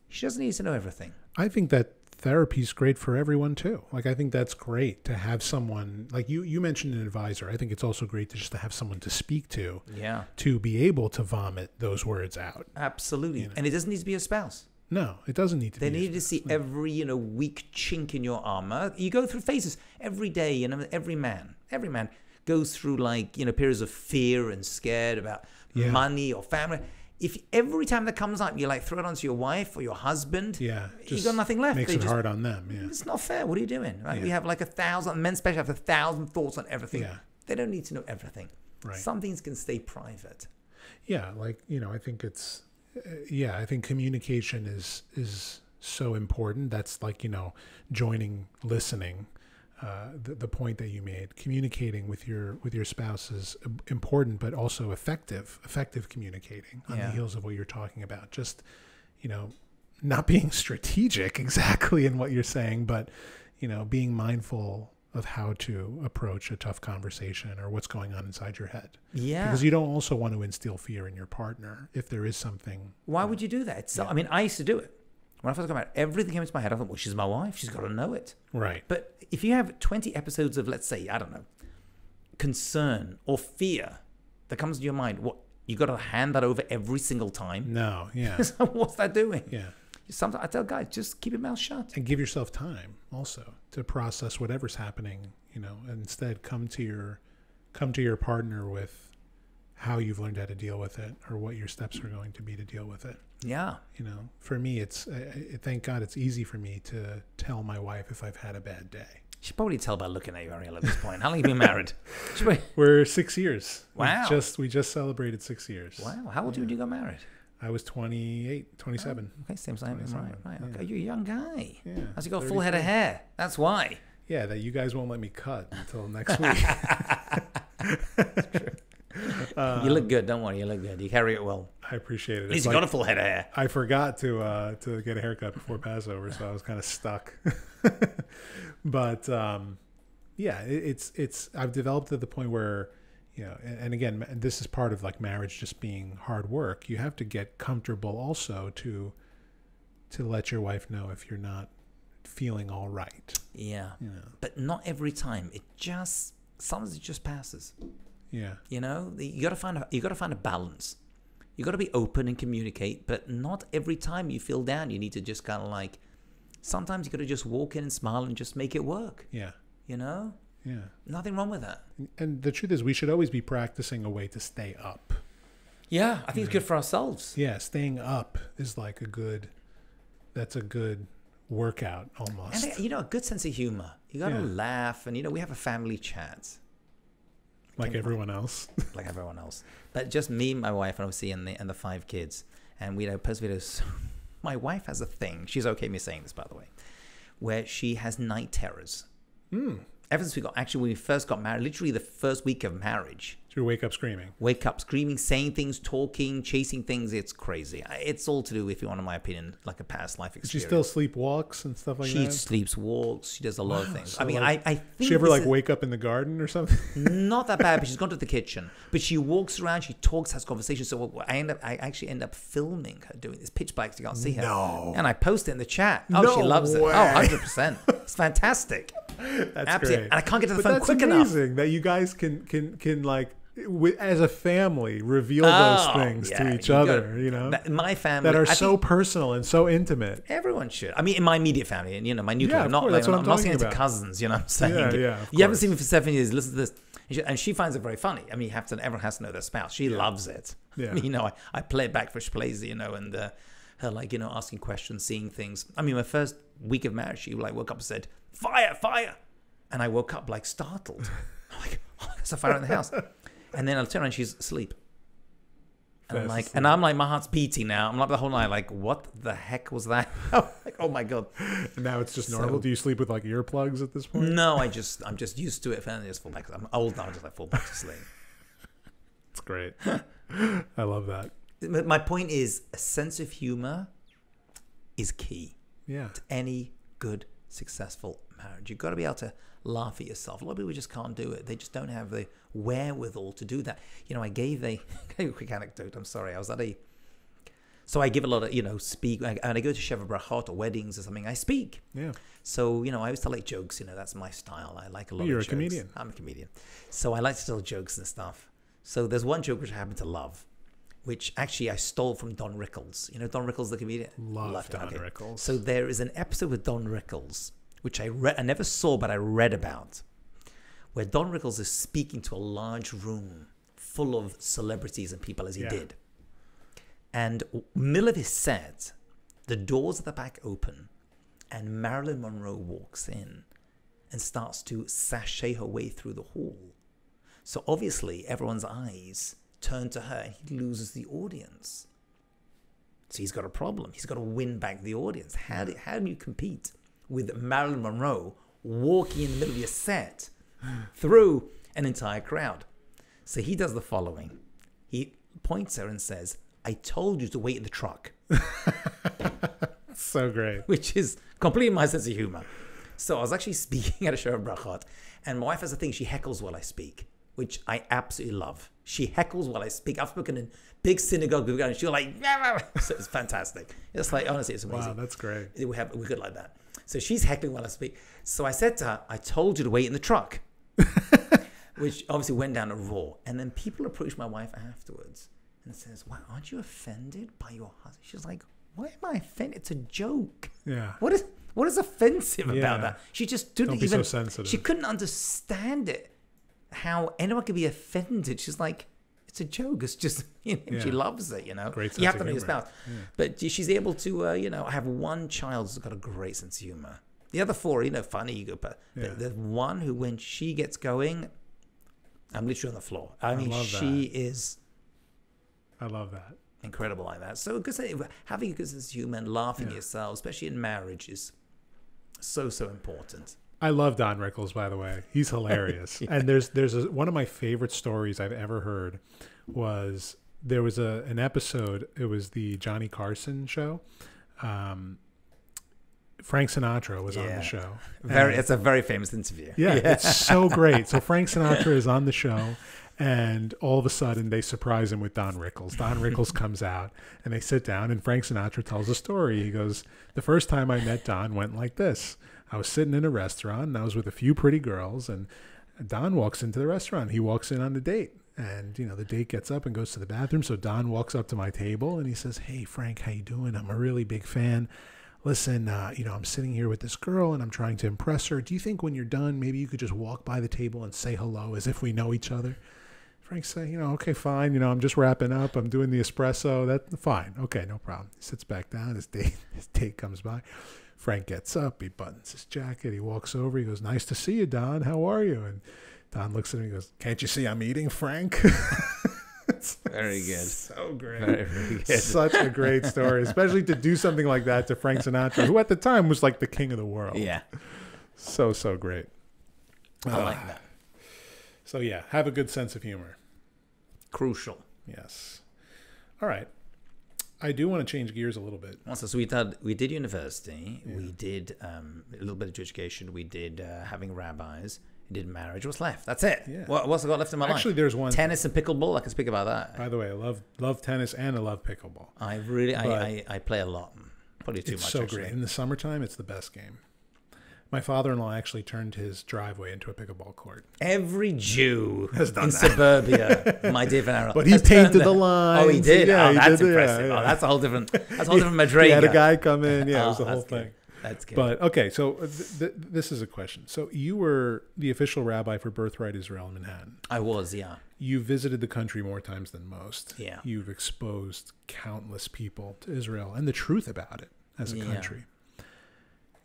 She doesn't need to know everything. I think that therapy is great for everyone too. Like, I think that's great to have someone, like you mentioned an advisor. I think it's also great to just to have someone to speak to. Yeah. To be able to vomit those words out. Absolutely. You know? And it doesn't need to be a spouse. No, it doesn't need to be. They need to see every, weak chink in your armor. You go through phases every day, every man goes through periods of fear and scared about money or family. If every time that comes up, you throw it onto your wife or your husband, you got nothing left. Makes it hard on them. Yeah. It's not fair. What are you doing? Right? We have 1,000, men especially have 1,000 thoughts on everything. Yeah. They don't need to know everything. Right. Some things can stay private. Yeah. I think it's, I think communication is so important. That's joining, listening, the point that you made. Communicating with your spouse is important, but also effective communicating on the heels of what you're talking about. Just, not being strategic exactly in what you're saying, but, being mindful of how to approach a tough conversation or what's going on inside your head. Yeah. Because you don't also want to instill fear in your partner if there is something. Why would you do that? I used to do it. When I first got married, everything came into my head. I thought, well, she's my wife. She's got to know it. Right. But if you have 20 episodes of, let's say, I don't know, concern or fear that comes to your mind, what, you got to hand that over every single time? No, yeah. So what's that doing? Yeah. Sometimes I tell guys, just keep your mouth shut. And give yourself time also to process whatever's happening, and instead come to your partner with how you've learned how to deal with it or what your steps are going to be to deal with it. Yeah. For me, it's, thank God it's easy for me to tell my wife if I've had a bad day. She'd probably tell by looking at you, Ariel, at this point. How long have you been married? We're 6 years. Wow. We just celebrated 6 years. Wow. How old were you when you got married? I was 28, 27. Oh, okay, same time. Right. Okay, you're a young guy. Yeah. As you got a full head of hair. That's why. Yeah, that you guys won't let me cut until next week. That's true. You look good. Don't worry. You look good. You carry it well. I appreciate it. At least you got a full head of hair. I forgot to get a haircut before Passover, so I was kind of stuck. But it's I've developed to the point where, and again, this is part of marriage just being hard work. You have to get comfortable also to let your wife know if you're not feeling all right. Yeah. But not every time. Sometimes it just passes. Yeah. You gotta find a balance. You gotta be open and communicate, but not every time you feel down, you need to just kind of sometimes you gotta just walk in and smile and just make it work. Yeah. Yeah. Nothing wrong with that. And the truth is, we should always be practicing a way to stay up. Yeah, I think it's good for ourselves. Yeah, staying up is that's a good workout almost. And a good sense of humor. You got to laugh, and we have a family chat. Like everyone else. Like everyone else. But just me, my wife, and obviously, and the 5 kids. And we post videos. My wife has a thing. She's okay with me saying this, by the way, where she has night terrors. Ever since when we first got married, literally the first week of marriage. So you wake up screaming. Wake up screaming, saying things, talking, chasing things. It's crazy. It's all to do, if you want my opinion, like a past life experience. Does she still sleep walks and stuff like that? She sleeps walks. She does a lot of things. So I think she ever wake up in the garden or something? Not that bad, but she's gone to the kitchen. But she walks around, she talks, has conversations. So I actually end up filming her doing this pitch black so you can't see her. No. And I post it in the chat. Oh, she loves it. Oh, 100%. It's fantastic. That's absolutely great. And I can't get to the phone quick enough. That's amazing that you guys can as a family reveal those things to each other, my family that are so personal and so intimate. Everyone should. I mean, in my immediate family, and my nuclear, I'm not saying it to cousins, you know what I'm saying? Yeah, you haven't seen me for 7 years. Listen to this. And she finds it very funny. I mean, everyone has to know their spouse. She loves it. Yeah. You know, I play it back for she plays, you know, and her like, you know, asking questions, seeing things. I mean, my first week of marriage, she like woke up and said, "Fire, fire." And I woke up like startled. I'm like, oh, there's a fire in the house. And then I'll turn around, she's asleep. And I'm like, my heart's beating now. I'm like the whole night, like, what the heck was that? Like, oh my God. And now it's just normal. Do you sleep with like earplugs at this point? No, I'm just used to it. And I just fall back. I'm old now. I just like fall back to sleep. It's great. I love that. My point is, a sense of humor is key. Yeah. To any good, successful marriage. You've got to be able to laugh at yourself. A lot of people just can't do it. They just don't have the wherewithal to do that. You know, I gave a quick anecdote. I'm sorry. I was at so I give a lot of, you know, speak, and I go to Sheva Brachot or weddings or something. I speak. Yeah. So, you know, I always tell like jokes. You know, that's my style. I like a lot of jokes. You're a comedian. I'm a comedian. So I like to tell jokes and stuff. So there's one joke which I happen to love, which actually I stole from Don Rickles. You know Don Rickles, the comedian? Love Don Rickles. So there is an episode with Don Rickles, which I never saw, but I read about, where Don Rickles is speaking to a large room full of celebrities and people as he did. And middle of his set, the doors at the back open, and Marilyn Monroe walks in and starts to sashay her way through the hall. So obviously everyone's eyes turn to her, and he loses the audience. So he's got a problem. He's got to win back the audience. How do you compete with Marilyn Monroe walking in the middle of your set through an entire crowd? So he does the following. He points her and says, "I told you to wait in the truck." So great. Which is completely my sense of humor. So I was actually speaking at a show of Brachot, and my wife has a thing, she heckles while I speak, which I absolutely love. She heckles while I speak. I've spoken in big synagogue, and she'll like, so it's fantastic. It's like, honestly, it's amazing. Wow, that's great. We're good like that. So she's heckling while I speak. So I said to her, "I told you to wait in the truck," which obviously went down a roar. And then people approached my wife afterwards and says, "Why aren't you offended by your husband?" She's like, "Why am I offended? It's a joke." Yeah. What is offensive about that? She just didn't Don't be so sensitive. She couldn't understand it. How anyone could be offended. She's like, it's a joke. It's just, you know, she loves it, you know. Great sense you have of to know your humor. spouse. Yeah. But she's able to, you know, I have one child who's got a great sense of humor. The other four, you know, funny. But there's one who, when she gets going, I'm literally on the floor. I mean, she is. I love that. Incredible like that. So having a good sense of humor and laughing at yourself, especially in marriage, is so important. I love Don Rickles, by the way. He's hilarious. And there's one of my favorite stories I've ever heard was there was an episode. It was the Johnny Carson show. Frank Sinatra was on the show. It's a very famous interview. Yeah, it's so great. So Frank Sinatra is on the show, and all of a sudden they surprise him with Don Rickles. Don Rickles comes out, and they sit down, and Frank Sinatra tells a story. He goes, "The first time I met Don went like this. I was sitting in a restaurant, and I was with a few pretty girls, and Don walks into the restaurant. He walks in on a date, and, you know, the date gets up and goes to the bathroom. So Don walks up to my table, and he says, 'Hey, Frank, how you doing? I'm a really big fan. Listen, you know, I'm sitting here with this girl, and I'm trying to impress her. Do you think when you're done, maybe you could just walk by the table and say hello as if we know each other?' Frank's saying, you know, okay, fine. You know, I'm just wrapping up. I'm doing the espresso. That's fine. Okay, no problem." He sits back down. His date comes by. Frank gets up. He buttons his jacket. He walks over. He goes, "Nice to see you, Don. How are you?" And Don looks at him. He goes, "Can't you see I'm eating, Frank?" Very good. So great. Very good. Such a great story, especially to do something like that to Frank Sinatra, who at the time was like the king of the world. Yeah. So great. I like that. So yeah, have a good sense of humor. Crucial. Yes. All right. I do want to change gears a little bit. So we did university. Yeah. We did a little bit of education. We did having rabbis. We did marriage. What's left? That's it. Yeah. What's I got left in my life? Actually, there's one. Tennis and pickleball. I can speak about that. By the way, I love tennis and I love pickleball. I really, I play a lot. Probably too much. It's so actually. great. In the summertime, it's the best game. My father-in-law actually turned his driveway into a pickleball court. Every Jew in suburbia, my dear Van Ariel. But he painted the lines. Oh, he did? Yeah, that's did, impressive. Yeah. Oh, that's a whole different Madrid. He had a guy come in. Yeah, it was the whole thing. Good. That's good. But okay, so this is a question. So you were the official rabbi for Birthright Israel in Manhattan. I was, yeah. You visited the country more times than most. Yeah. You've exposed countless people to Israel and the truth about it as a country.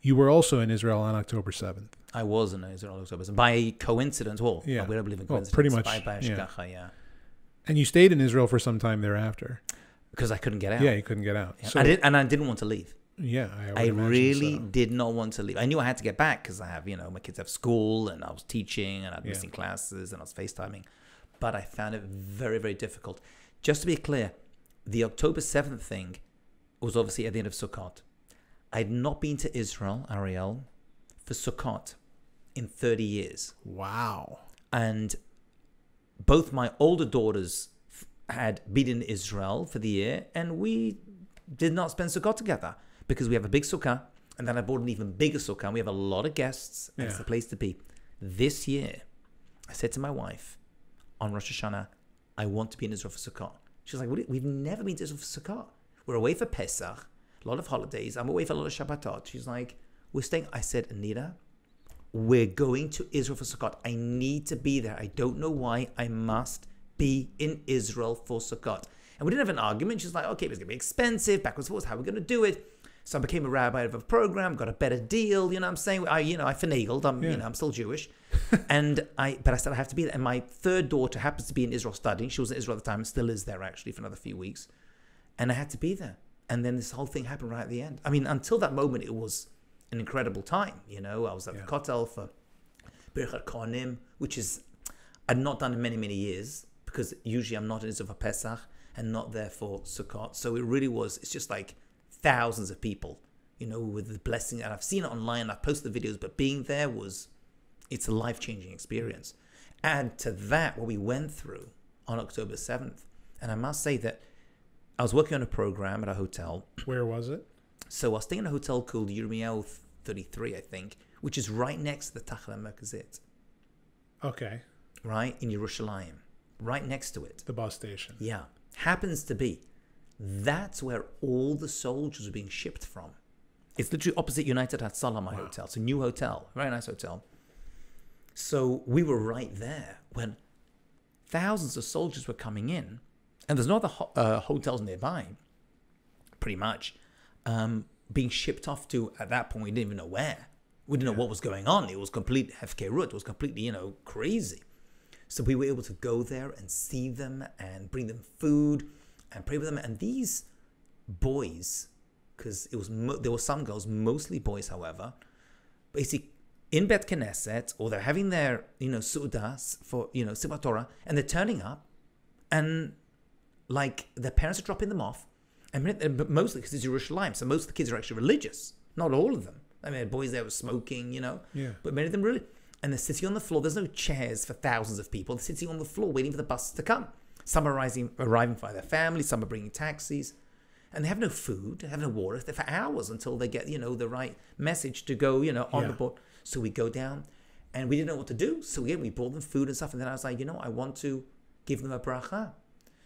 You were also in Israel on October 7th. I was in Israel on October 7th. By coincidence, well, we don't believe in coincidence. Pretty much. By yeah. And you stayed in Israel for some time thereafter. Because I couldn't get out. Yeah, you couldn't get out. Yeah. So, I didn't want to leave. Yeah, I really did not want to leave. I knew I had to get back because I have, my kids have school and I was teaching and I was missing classes and I was FaceTiming. But I found it very, very difficult. Just to be clear, the October 7th thing was obviously at the end of Sukkot. I'd not been to Israel, Ariel, for Sukkot in 30 years. Wow. And both my older daughters had been in Israel for the year, and we did not spend Sukkot together because we have a big sukkah, and then I bought an even bigger sukkah, and we have a lot of guests, and it's the place to be. This year, I said to my wife on Rosh Hashanah, I want to be in Israel for Sukkot. She was like, we've never been to Israel for Sukkot. We're away for Pesach, a lot of holidays. I'm away for a lot of Shabbatot. She's like, we're staying. I said, Anita, we're going to Israel for Sukkot. I need to be there. I don't know why. I must be in Israel for Sukkot. And we didn't have an argument. She's like, okay, it's going to be expensive, backwards and forwards. How are we going to do it? So I became a rabbi of a program, got a better deal. You know what I'm saying? I finagled. I'm still Jewish. But I said I have to be there. And my third daughter happens to be in Israel studying. She was in Israel at the time and still is there actually for another few weeks. And I had to be there. And then this whole thing happened right at the end. I mean, until that moment, it was an incredible time. I was at the Kotel for Birchat Kohanim, which is I'd not done in many, many years because usually I'm not in Israel for Pesach and not there for Sukkot. So it really was, it's just like thousands of people, with the blessing. And I've seen it online, I've posted the videos, but being there it's a life-changing experience. Add to that what we went through on October 7th. And I must say that I was working on a program at a hotel. Where was it? So I was staying in a hotel called Yirmiyahu 33, I think, which is right next to the Tachla Merkazit. Okay. Right? In Yerushalayim. Right next to it. The bus station. Yeah. Happens to be. That's where all the soldiers are being shipped from. It's literally opposite United Hatzalah, my hotel. It's a new hotel. Very nice hotel. So we were right there when thousands of soldiers were coming in. And there's no other hotels nearby, pretty much, being shipped off to, at that point, we didn't even know where. We didn't know what was going on. It was complete hefkerut. It was completely, crazy. So we were able to go there and see them and bring them food and pray with them. And these boys, because there were some girls, mostly boys, however, basically in Bet Knesset, or they're having their, su'udas for, Simchat Torah, and they're turning up, and like their parents are dropping them off, and mostly because it's Yerushalayim, so most of the kids are actually religious. Not all of them. I mean, boys there were smoking, but many of them really. And they're sitting on the floor. There's no chairs for thousands of people. They're sitting on the floor waiting for the bus to come. Some are arriving by their families. Some are bringing taxis. And they have no food. They have no water. They're for hours until they get, the right message to go, on the board. So we go down and we didn't know what to do. So again, we brought them food and stuff. And then I was like, I want to give them a bracha.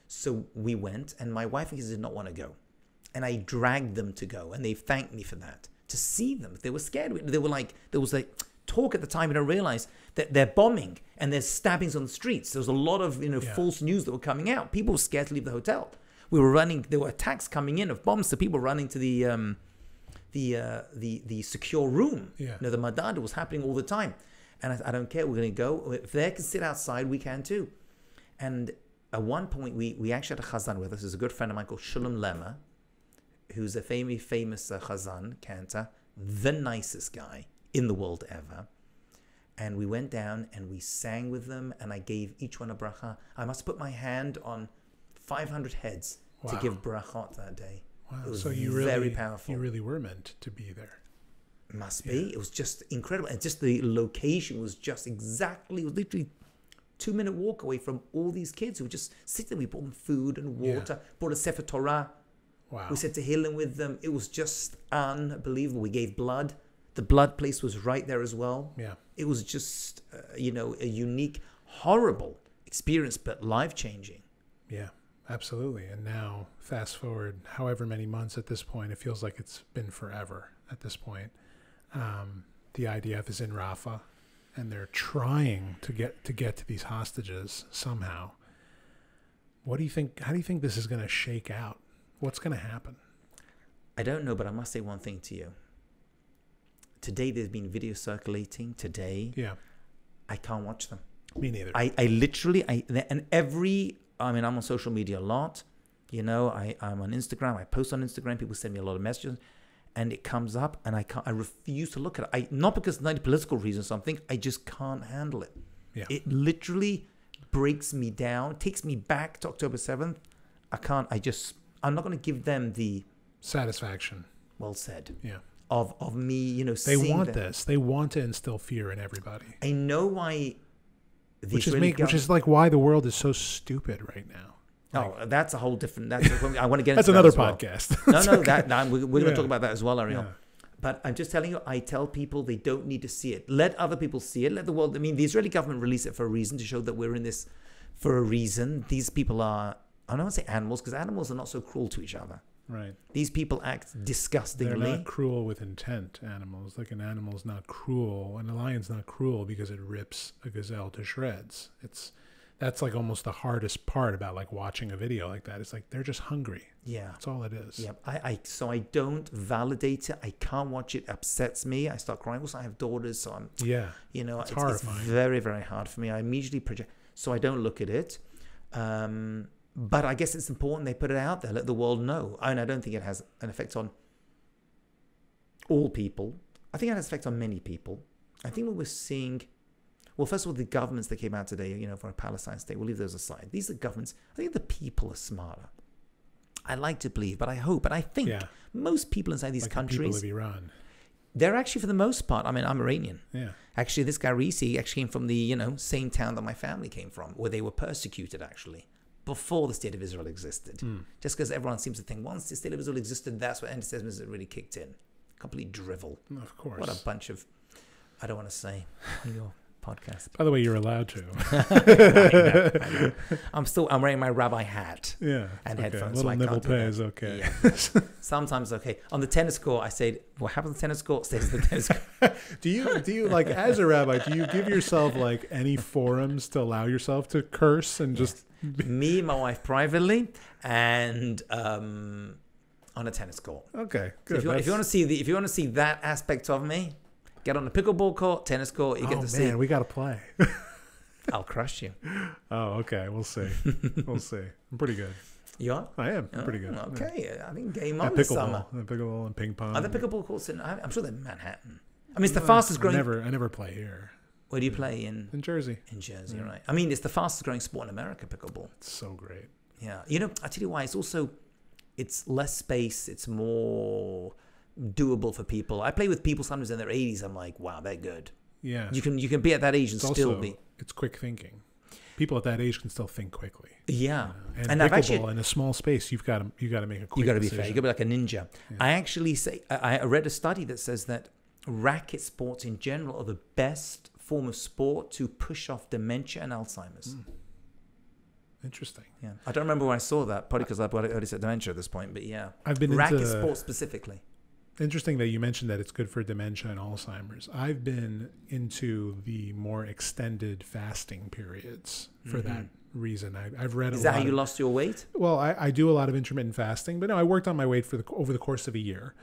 So we went, and my wife and kids did not want to go. And I dragged them to go. And they thanked me for that. To see them. They were scared. They were like, there was like talk at the time, and I realized that they're bombing and there's stabbings on the streets. There was a lot of false news that were coming out. People were scared to leave the hotel. We were running. There were attacks coming in of bombs, so people were running to the secure room. Yeah. The madad was happening all the time, and I don't care. We're going to go. If they can sit outside, we can too. And at one point, we actually had a chazan with us. There's a good friend of mine called Shulam Lema, who's a famous chazan, cantor, the nicest guy in the world ever. And we went down and we sang with them, and I gave each one a bracha. I must put my hand on 500 heads to give brachot that day. Wow. It was so very powerful. You really were meant to be there. Must be. It was just incredible. And just the location was just exactly, it was literally 2-minute walk away from all these kids who were just sitting there. We brought them food and water, brought a Sefer Torah. Wow. We said Tehillim with them. It was just unbelievable. We gave blood. The blood place was right there as well. Yeah. It was just, a unique, horrible experience, but life-changing. Yeah, absolutely. And now, fast forward however many months at this point, it feels like it's been forever at this point. The IDF is in Rafah, and they're trying to get to these hostages somehow. What do you think? How do you think this is going to shake out? What's going to happen? I don't know, but I must say one thing to you. Today, there's been videos circulating. Today, Yeah, I can't watch them. me neither. I'm on social media a lot. You know, I'm on Instagram. I post on Instagram. People send me a lot of messages, and it comes up, and I refuse to look at it. Not because of any political reason or something. I just can't handle it. Yeah. It literally breaks me down, takes me back to October 7th. I'm not going to give them the Satisfaction. well said Yeah. of me, you know, They seeing want that. this. They want to instill fear in everybody. I know why the Which Israeli is like why the world is so stupid right now. Oh, that's a whole different. I want to get into That's another that as well. podcast. No, we're going to talk about that as well, Ariel. Yeah. But I'm just telling you, I tell people they don't need to see it. Let other people see it. Let the world. I mean, the Israeli government released it for a reason, to show that we're in this for a reason. These people are, I don't want to say animals, because animals are not so cruel to each other. Right. These people act disgustingly. They're not cruel with intent, animals. Like an animal's not cruel, and a lion's not cruel because it rips a gazelle to shreds. That's like almost the hardest part about like watching a video like that. It's like they're just hungry. Yeah. That's all it is. Yeah. So I don't validate it. I can't watch it. It upsets me. I start crying. Also, I have daughters, so I'm. Yeah. You know, it's horrifying. very, very hard for me. I immediately project. So I don't look at it. But I guess it's important they put it out there, let the world know. And I don't think it has an effect on all people. I think it has an effect on many people. I think what we're seeing, well, first of all, the governments that came out today, you know, for a Palestine state, we'll leave those aside. These are governments. I think the people are smarter. I like to believe, but I hope, and I think most people inside these like countries, the people of Iran. they're actually, for the most part, I mean, I'm Iranian. Yeah. Actually, this guy Risi actually came from the, you know, same town that my family came from, where they were persecuted, actually, before the state of Israel existed. Just because everyone seems to think once the state of Israel existed, that's when anti-Semitism really kicked in. Complete drivel. Of course. What a bunch of, I don't want to say on your podcast. By the way, you're allowed to. I know. I'm wearing my rabbi hat. Yeah. And okay. headphones. A little So I nibble can't do pay that. is okay. Yeah. Sometimes okay. On the tennis court, I said, what happens on the tennis court stays on the tennis court. Do you like, as a rabbi, do you give yourself like any forums to allow yourself to curse and just Me and my wife privately, and on a tennis court. okay, So good. if you want to see that aspect of me, get on the pickleball court, tennis court. You get to see. we got to play. I'll crush you. Oh, okay. We'll see. We'll see. I'm pretty good. You are? I am. I'm pretty good. Okay, I think game Yeah. on this summer. Pickleball and ping pong. Are the pickleball courts in? I'm sure they're in Manhattan. I mean, it's the fastest growing. I never play here. Where do you play in? In Jersey. In Jersey, right? I mean, it's the fastest growing sport in America, pickleball. It's so great. Yeah, you know, I tell you why. It's less space. It's more doable for people. I play with people sometimes in their 80s. I'm like, wow, they're good. Yeah. You can be at that age and It's still also, be. It's quick thinking. People at that age can still think quickly. Yeah, And I've pickleball actually in a small space, you got to make a quick you got to be decision. fair. You got to be like a ninja. Yeah. I actually say I read a study that says that racket sports in general are the best form of sport to push off dementia and Alzheimer's. Interesting. Yeah, I don't remember where I saw that. Probably because I've already said dementia at this point. But yeah, I've been racket into sports specifically. Interesting that you mentioned that it's good for dementia and Alzheimer's. I've been into the more extended fasting periods for that reason. I've read a lot. Is that how you lost your weight? Well, I do a lot of intermittent fasting, but no, I worked on my weight over the course of a year.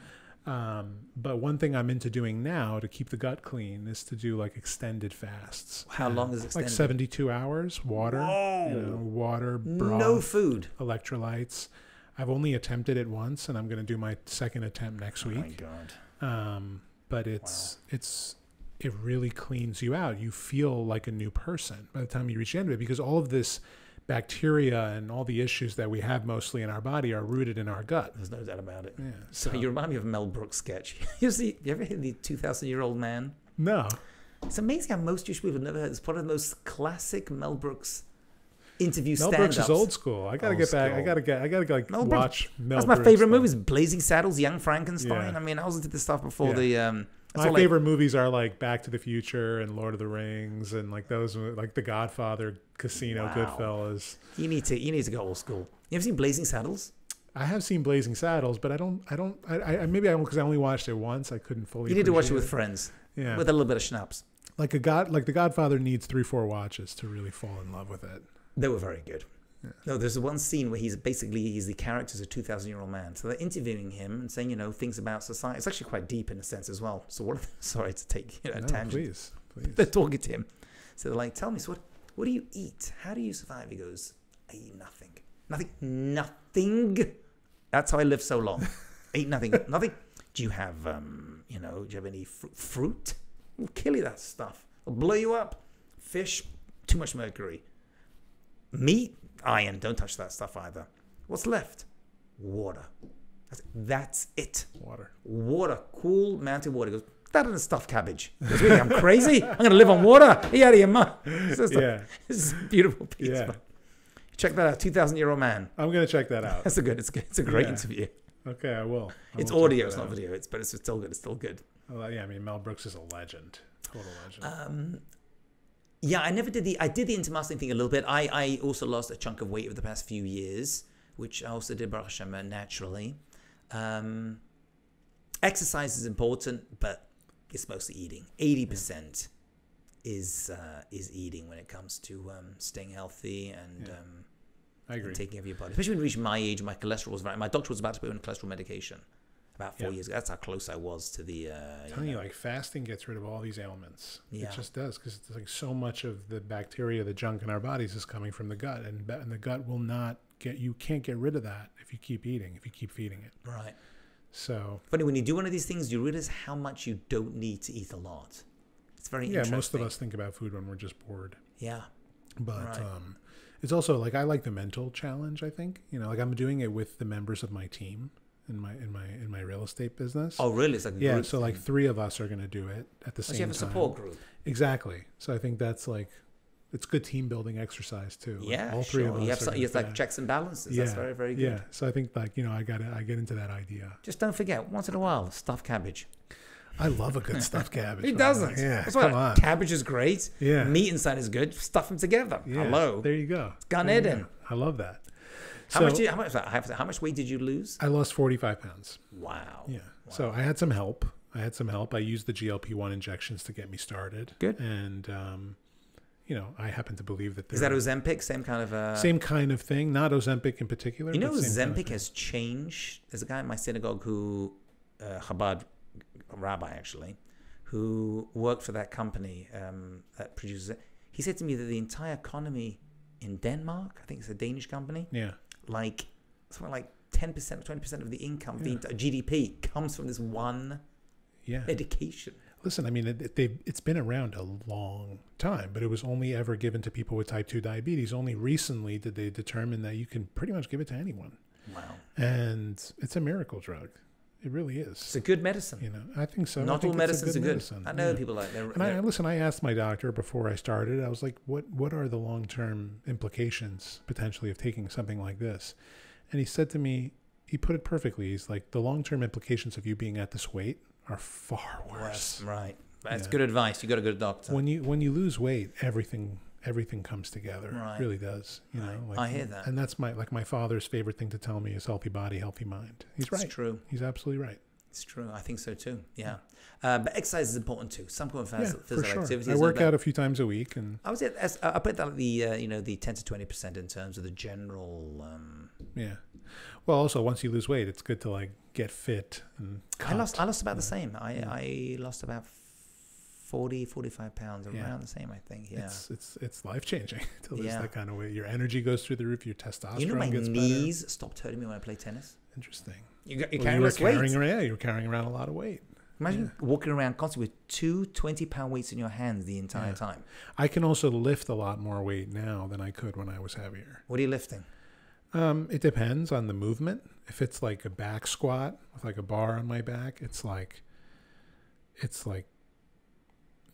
But one thing I'm into doing now to keep the gut clean is to do like extended fasts. How long is extended? Like 72 hours, water, water, broth, No food. electrolytes. I've only attempted it once, and I'm going to do my second attempt next week. Oh my god! But it really cleans you out. You feel like a new person by the time you reach the end of it, because all of this bacteria and all the issues that we have mostly in our body are rooted in our gut. There's no doubt about it. Yeah. So you remind me of a Mel Brooks sketch. You ever hear the 2,000-year-old man? No. It's amazing how most Jewish people have never heard. It's one of the most classic Mel Brooks interview Mel stand-ups. Brooks is old school. I gotta get back. I gotta like Mel watch Mel That's Brooks. my favorite stuff. movies: Blazing Saddles, Young Frankenstein. Yeah. I mean, I was into this stuff before Yeah. the. My favorite movies are like Back to the Future and Lord of the Rings and like those, like The Godfather, Casino, Wow. Goodfellas. You need to go old school. You ever seen Blazing Saddles? I have seen Blazing Saddles, but maybe I because I only watched it once. I couldn't fully. You need to watch it appreciate with friends. Yeah. With a little bit of schnapps. Like The Godfather needs 3-4 watches to really fall in love with it. They were very good. Yeah. No, there's one scene where he's the character as a 2,000-year-old man. So they're interviewing him and saying, things about society. It's actually quite deep in a sense as well. So sorry to take a tangent. Please. They're talking to him. So they're like, tell me, so what do you eat? How do you survive? He goes, I eat nothing. Nothing. That's how I live so long. I eat nothing. Nothing. Do you have, do you have any fruit? It'll kill you, that stuff. It'll blow you up. Fish, too much mercury. Meat, iron. Don't touch that stuff either. What's left? Water. That's it. Water. Cool mountain water. He goes, that and a stuffed cabbage. He goes, really, I'm crazy? I'm going to live on water? Are you out of your mind? This is a beautiful piece. Yeah. Check that out. 2,000-year-old man. I'm going to check that out. It's a great interview. Okay, I will. It's audio, it's not video. But it's still good. It's still good. Well, yeah, I mean, Mel Brooks is a legend. Total legend. Yeah, I did the intermastering thing a little bit. I also lost a chunk of weight over the past few years, which I also did, Baruch Hashem, naturally. Exercise is important, but it's mostly eating. 80% is eating when it comes to staying healthy and I agree. and taking care of your body. Especially when you reach my age, my cholesterol was my doctor was about to put me on cholesterol medication about 4 years ago. That's how close I was to the. I'm telling you, like fasting gets rid of all these ailments. Yeah. It just does, because it's like so much of the bacteria, the junk in our bodies is coming from the gut, and the gut will not you can't get rid of that if you keep eating, if you keep feeding it. Right. So funny, when you do one of these things, you realize how much you don't need to eat a lot. It's very interesting. Yeah, most of us think about food when we're just bored. Yeah. But it's also like I like the mental challenge, I think. Like I'm doing it with the members of my team in my real estate business. Oh, really? It's like a group thing. Like 3 of us are going to do it at the same time. So you have a support group. Exactly. So I think that's like it's good team building exercise too. Yeah, all 3 of us. You have like checks and balances. That's very, very good. Yeah. So I think like I get into that idea. Just don't forget once in a while stuffed cabbage. I love a good stuffed cabbage. He doesn't. Yeah. Come on. Cabbage is great. Yeah. Meat inside is good. Stuff them together. Yeah. Hello. There you go. It's Gan Eden. I love that. How much weight did you lose? I lost 45 pounds. Wow. Yeah. Wow. So I had some help. I used the GLP-1 injections to get me started. Good. And I happen to believe that is that Ozempic? Same kind of thing. Not Ozempic in particular. Ozempic has changed. There's a guy in my synagogue who, Chabad rabbi actually, who worked for that company that produces it. He said to me that the entire economy in Denmark, I think it's a Danish company, like something like 10% or 20% of the income, the GDP comes from this one medication. Listen, I mean, it's been around a long time, but it was only ever given to people with type 2 diabetes. Only recently did they determine that you can pretty much give it to anyone. Wow. And it's a miracle drug. It really is. It's a good medicine. I think so. Not all medicines are good. I know people like that. And I asked my doctor before I started, I was like, what are the long-term implications potentially of taking something like this? And he said to me, he put it perfectly. He's like, the long-term implications of you being at this weight are far worse. Right. That's good advice. You got a good doctor. When you lose weight, everything comes together. Right. It really does. I hear that. And that's my father's favorite thing to tell me is healthy body, healthy mind. He's right. It's true. He's absolutely right. It's true. I think so too. Yeah. But exercise is important too. Some kind of physical activity. I work out a few times a week, and I put that at the 10 to 20% in terms of the general. Yeah. Well, also once you lose weight, it's good to like get fit and cut. I lost about the same. I lost about 45 pounds, around the same, I think. Yeah. It's life changing to lose that kind of weight. Your energy goes through the roof. Your testosterone my gets knees stopped hurting me when I play tennis. Interesting. You were carrying around a lot of weight. Imagine walking around constantly with 2 20-pound weights in your hands the entire time. I can also lift a lot more weight now than I could when I was heavier. What are you lifting? It depends on the movement. If it's like a back squat with like a bar on my back, it's like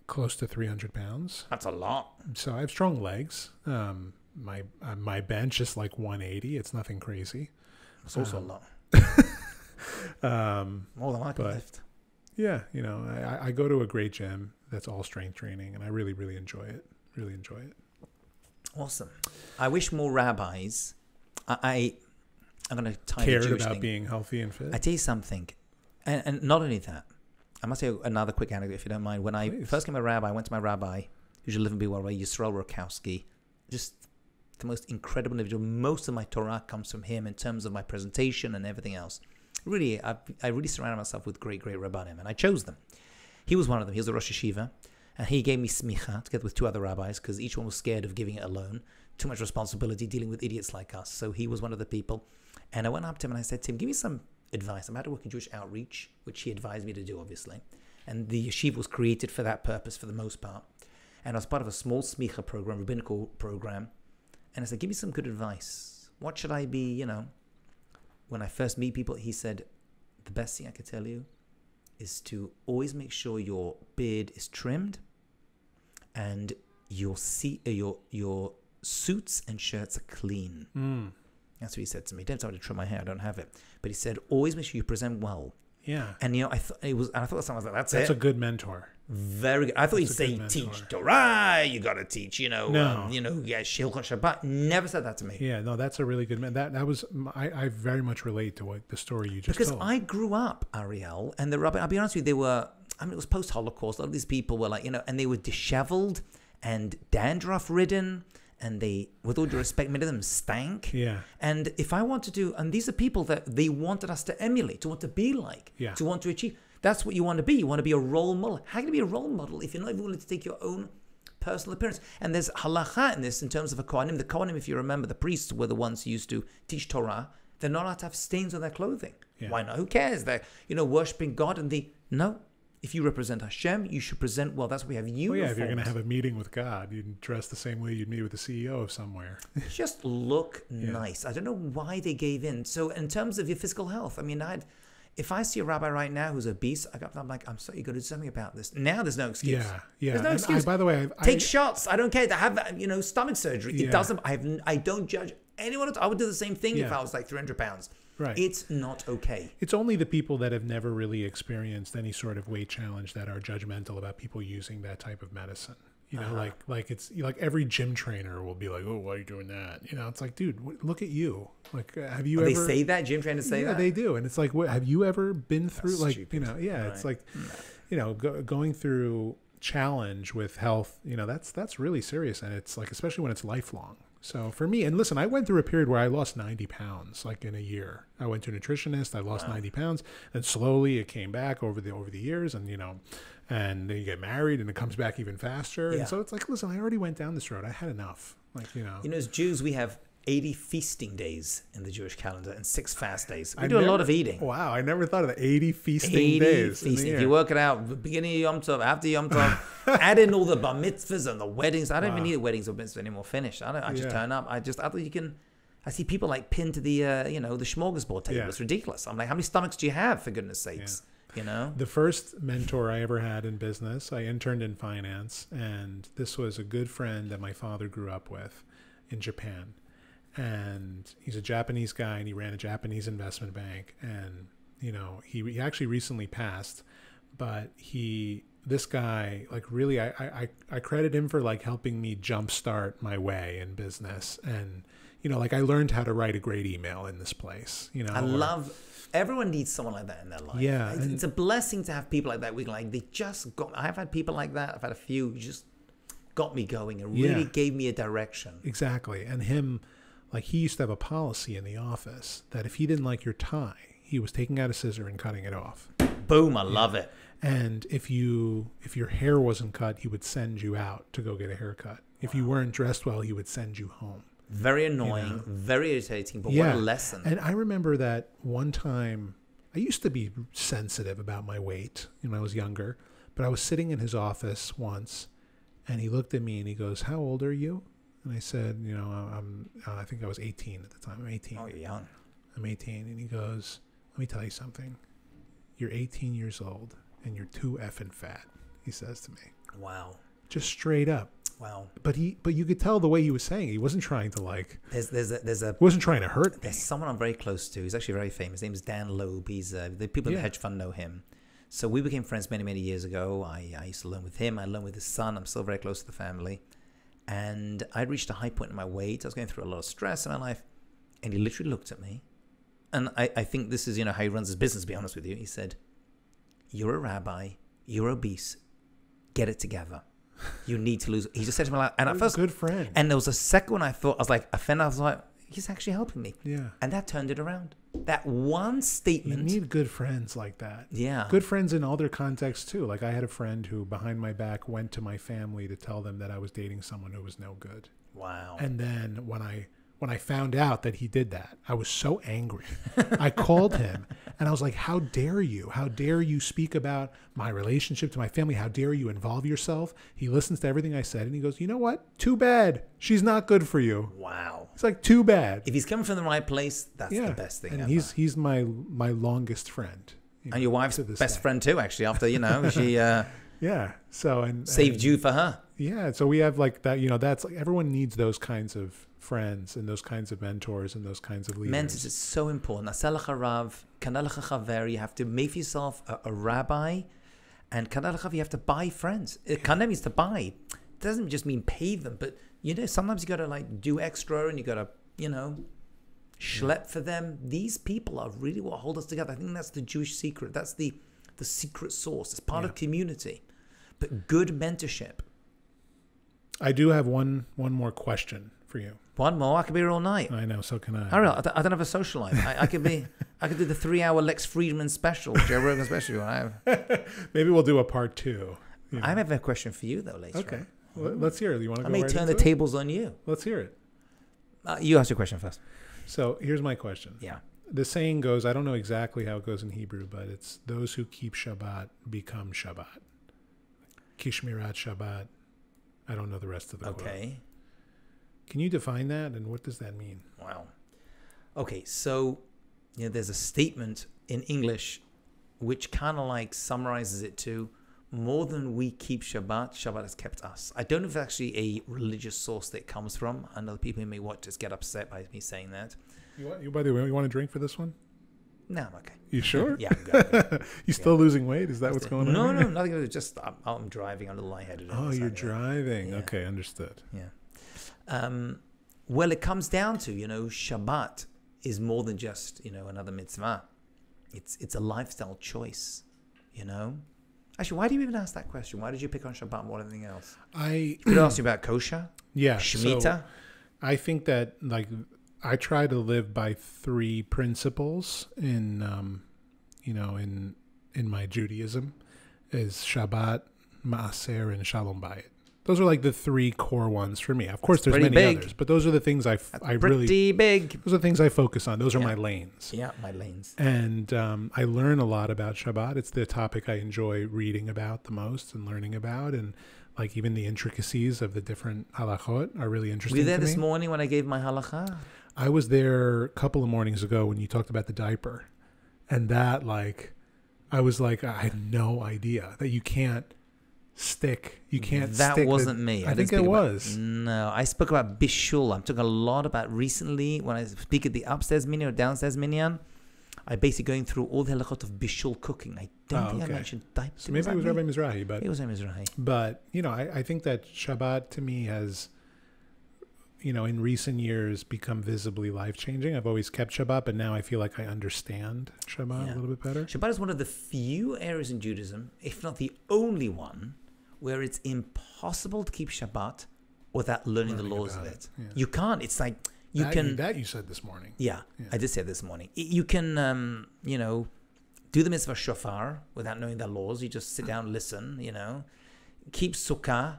close to 300 pounds. That's a lot. So I have strong legs. My bench is like 180. It's nothing crazy. It's also a lot. More than I can lift. Yeah, I go to a great gym that's all strength training, and I really, really enjoy it. Really enjoy it. Awesome. I wish more rabbis. I I'm going to tie cared the Jewish about thing. being healthy and fit. I tell you something, and not only that, I must say another quick anecdote, if you don't mind. When I first became a rabbi, I went to my rabbi, who should live and be well, Yisrael Rokowski, just the most incredible individual. Most of my Torah comes from him in terms of my presentation and everything else. Really, I really surrounded myself with great, great rabbanim, and I chose them. He was one of them. He was a Rosh Yeshiva, and he gave me smicha together with 2 other rabbis because each one was scared of giving it alone. Too much responsibility dealing with idiots like us. So he was one of the people. And I went up to him and I said to him, give me some advice. I'm about to work in Jewish outreach, which he advised me to do, obviously. And the yeshiva was created for that purpose for the most part. And I was part of a small smicha program, rabbinical program. And I said, give me some good advice. What should I be, When I first meet people, he said, the best thing I could tell you is to always make sure your beard is trimmed and your suits and shirts are clean. That's what he said to me. Don't tell me to trim my hair. I don't have it. But he said, always make sure you present well. Yeah. And I thought someone was like, that's a good mentor. Very good. I thought he'd say, teach Torah. You got to teach, Shilchot Shabbat. Never said that to me. Yeah, no, that's a really good man. That was I very much relate to what the story you just told. Because I grew up, Ariel, and the rabbi. I'll be honest with you, it was post-Holocaust. A lot of these people were like, and they were disheveled and dandruff-ridden. And they, with all due respect, many of them stank. Yeah. And if I want to do, and these are people that they wanted us to emulate, to want to be like, to want to achieve. That's what you want to be. You want to be a role model. How can you be a role model if you're not even willing to take your own personal appearance? And there's halacha in this in terms of a Kohanim. The Kohanim, if you remember, the priests were the ones who used to teach Torah. They're not allowed to have stains on their clothing. Yeah. Why not? Who cares? They're, worshipping God no. If you represent Hashem, you should present well. That's why we have uniforms. Well, yeah, if you're going to have a meeting with God, you'd dress the same way you'd meet with the CEO of somewhere. Just look nice. I don't know why they gave in. So in terms of your physical health, if I see a rabbi right now who's obese, I'm like, I'm sorry, you got to do something about this. Now there's no excuse. Yeah. There's no excuse. By the way, take shots. I don't care. To have stomach surgery. It doesn't. I don't judge anyone. I would do the same thing if I was like 300 pounds. Right. It's not okay. It's only the people that have never really experienced any sort of weight challenge that are judgmental about people using that type of medicine. Like it's like every gym trainer will be like, "Oh, why are you doing that?" It's like, dude, look at you. Like, have you ever? They say that gym trainers say that. Yeah, they do, and it's like, what, have you ever been through? That's like, stupid. It's like, going through challenge with health. That's really serious, and it's like, especially when it's lifelong. So for me, and listen, I went through a period where I lost 90 pounds, like in a year. I went to a nutritionist, I lost 90 pounds, and slowly it came back over the years, and and then you get married and it comes back even faster. Yeah. And so it's like, listen, I already went down this road. I had enough. As Jews, we have 80 feasting days in the Jewish calendar and 6 fast days. We do a lot of eating. Wow, I never thought of that. 80 feasting days. If you work it out, beginning of Yom Tov, after Yom Tov, add in all the bar mitzvahs and the weddings. I don't even need the weddings or mitzvahs anymore. Finished. I just turn up. I thought you can. I see people like pinned to the the smorgasbord table. It's ridiculous. I'm like, how many stomachs do you have, for goodness sakes? The first mentor I ever had in business, I interned in finance, and this was a good friend that my father grew up with in Japan. And he's a Japanese guy, and he ran a Japanese investment bank. And, he actually recently passed, but this guy, like, really, I credit him for like helping me jumpstart my way in business. And, I learned how to write a great email in this place, everyone needs someone like that in their life. Yeah. It's a blessing to have people like that. I've had people like that. I've had a few who just got me going and really gave me a direction. Exactly. And him, like, he used to have a policy in the office that if he didn't like your tie, he was taking out a scissor and cutting it off. Boom, I love it. And if your hair wasn't cut, he would send you out to go get a haircut. If you weren't dressed well, he would send you home. Very annoying, very irritating, but what a lesson. And I remember that one time, I used to be sensitive about my weight when I was younger, but I was sitting in his office once, and he looked at me and he goes, "How old are you?" And I said, I think I was 18 at the time. I'm 18. Oh, you're young. I'm 18. And he goes, "Let me tell you something. You're 18 years old and you're too effing fat," he says to me. Wow. Just straight up. Wow. But you could tell the way he was saying it. He wasn't trying to wasn't trying to hurt me. There's someone I'm very close to. He's actually very famous. His name is Dan Loeb. He's the people in the hedge fund know him. So we became friends many, many years ago. I used to learn with him. I learned with his son. I'm still very close to the family. And I'd reached a high point in my weight. I was going through a lot of stress in my life. And he literally looked at me and I think this is, how he runs his business, to be honest with you. He said, you're a rabbi, you're obese, get it together. You need to lose. He just said to me, like, and at first, good friend. And there was a second when I thought, I was like, offended. I was like, he's actually helping me. Yeah. And that turned it around. That one statement. You need good friends like that. Yeah. Good friends in all their contexts too. Like I had a friend who behind my back went to my family to tell them that I was dating someone who was no good. Wow. And then when I found out that he did that, I was so angry. I called him and I was like, how dare you? How dare you speak about my relationship to my family? How dare you involve yourself? He listens to everything I said and he goes, you know what? Too bad. She's not good for you. Wow. It's like, too bad. If he's coming from the right place, that's the best thing and ever. he's my longest friend. And your wife's best friend too, actually, after, she yeah. So, and saved you for her. Yeah. So we have like that, that's like everyone needs those kinds of friends and those kinds of mentors and those kinds of leaders. Mentors is so important. You have to make for yourself a rabbi, and you have to buy friends. Kana means to buy. It doesn't just mean pay them, but sometimes you got to like do extra and you got to, schlep for them. These people are really what hold us together. I think that's the Jewish secret. That's the secret sauce. It's part of community, but good mentorship. I do have one more question for you. One more? I could be here all night. I know, so can I. Ariel, I don't have a social life. I could do the 3-hour Lex Friedman special, Joe Rogan special. Maybe we'll do a part 2. I have a question for you, though, later. Okay. Well, let's hear it. You want to go I may right turn into the tables on you. Let's hear it. You ask your question first. So here's my question. Yeah. The saying goes, I don't know exactly how it goes in Hebrew, but it's those who keep Shabbat become Shabbat. Kishmirat Shabbat. I don't know the rest of the quote. Okay. Can you define that, and what does that mean? Wow. Okay, so there's a statement in English which kind of like summarizes it to, more than we keep Shabbat, Shabbat has kept us. I don't know if it's actually a religious source that it comes from. I know people who may want to get upset by me saying that. By the way, you want a drink for this one? No, I'm okay. You sure? Yeah, I'm good. You still losing weight? Is that what's going on? No, nothing. Just I'm driving. I'm a little lightheaded. Oh, you're driving. Yeah. Okay, understood. Yeah. Well, it comes down to, Shabbat is more than just, another mitzvah. It's a lifestyle choice, Actually, why do you even ask that question? Why did you pick on Shabbat more than anything else? I could ask you about kosher. Yeah. Shemitah. So I think that I try to live by 3 principles in my Judaism, is Shabbat, Maaser, and Shalom Bayit. Those are like the 3 core ones for me. Of course, there's many others, but those are the things I really big. Those are the things I focus on. Those are my lanes. Yeah, my lanes. And I learn a lot about Shabbat. It's the topic I enjoy reading about the most and learning about, and like even the intricacies of the different halachot are really interesting. Were you there to this me. morning when I gave my halacha? I was there a couple of mornings ago when you talked about the diaper, and that I was like, I had no idea that you can't stick. You can't. That stick wasn't me. I think it was. No, I spoke about bishul. I'm talking a lot about recently when I speak at the upstairs minyan or downstairs minyan. I basically going through all the halachot of bishul cooking. I don't think I mentioned diapers. So maybe it was Rabbi Mizrahi, but it was Rabbi Mizrahi. But I think that Shabbat to me has, in recent years become visibly life-changing. I've always kept Shabbat, but now I feel like I understand Shabbat a little bit better. Shabbat is one of the few areas in Judaism, if not the only one, where it's impossible to keep Shabbat without learning the laws of it. Yeah. You can't. It's like you said this morning. Yeah, I did say it this morning. You can, do the mitzvah shofar without knowing the laws. You just sit down, listen, Keep sukkah.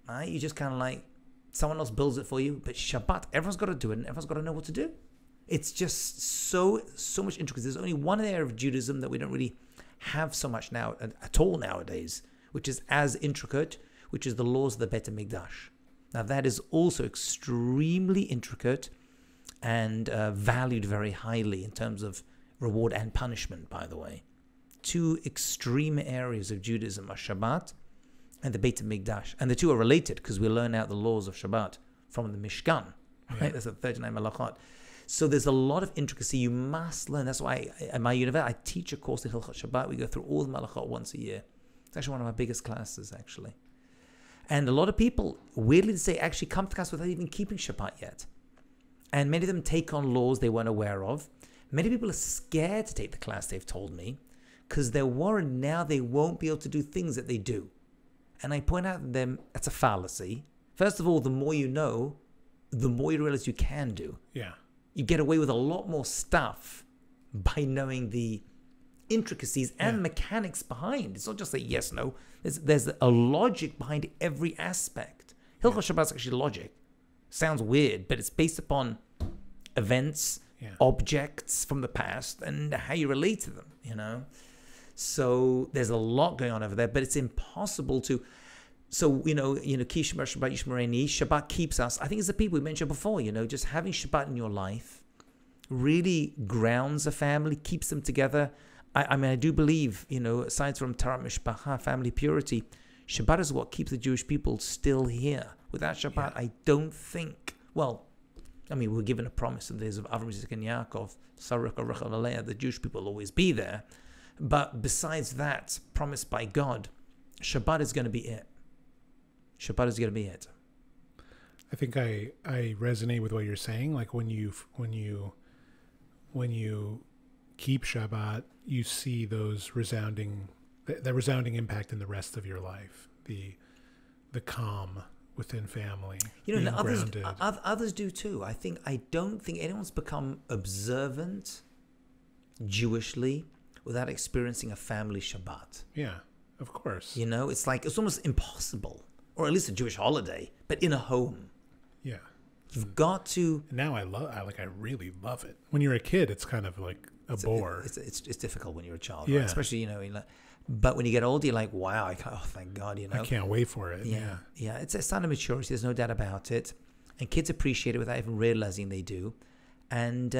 Right? You just kind of like, someone else builds it for you. But Shabbat, everyone's got to do it, and everyone's got to know what to do. It's just so much intricacy. There's only one area of Judaism that we don't really have so much now at all nowadays, which is as intricate, which is the laws of the Bet HaMikdash. Now that is also extremely intricate and valued very highly in terms of reward and punishment, by the way. 2 extreme areas of Judaism are Shabbat and the Bet HaMikdash. And the 2 are related because we learn out the laws of Shabbat from the Mishkan. Right? That's the 39 Malachot. So there's a lot of intricacy you must learn. That's why at my university, I teach a course in Hilchot Shabbat. We go through all the Malachot once a year. It's actually one of my biggest classes, actually. And a lot of people, weirdly to say, actually come to class without even keeping Shabbat yet. And many of them take on laws they weren't aware of. Many people are scared to take the class, they've told me, because they're worried now they won't be able to do things that they do. And I point out to them, that's a fallacy. First of all, the more you know, the more you realize you can do. Yeah. You get away with a lot more stuff by knowing the intricacies and mechanics behind. It's not just a yes, no. There's a logic behind every aspect. Hilchot Shabbat is actually logic. Sounds weird, but it's based upon events, objects from the past, and how you relate to them, you know? So there's a lot going on over there, but it's impossible to... So, Ki Shemar Shabbat Yishmereni, Shabbat keeps us. I think it's the people we mentioned before, just having Shabbat in your life really grounds a family, keeps them together. I do believe, aside from Tarat Mishpacha, family purity, Shabbat is what keeps the Jewish people still here. Without Shabbat, I don't think, we're given a promise in the days of Avram, Yitzchak, and Yaakov, Sarach, Rachel, and Leah, the Jewish people will always be there. But besides that, promised by God, Shabbat is going to be it. Shabbat is going to be it. I think I resonate with what you're saying. Like when you keep Shabbat, you see those resounding impact in the rest of your life. The calm within family. Being grounded. Others do too. I don't think anyone's become observant Jewishly without experiencing a family Shabbat. Yeah, of course. It's almost impossible. Or at least a Jewish holiday, but in a home. Yeah. You've got to... Now I really love it. When you're a kid, it's kind of like a bore. It's difficult when you're a child, right? Especially, but when you get older, you're like, wow, thank God, I can't wait for it. Yeah. It's a sign of maturity. There's no doubt about it. And kids appreciate it without even realizing they do. And,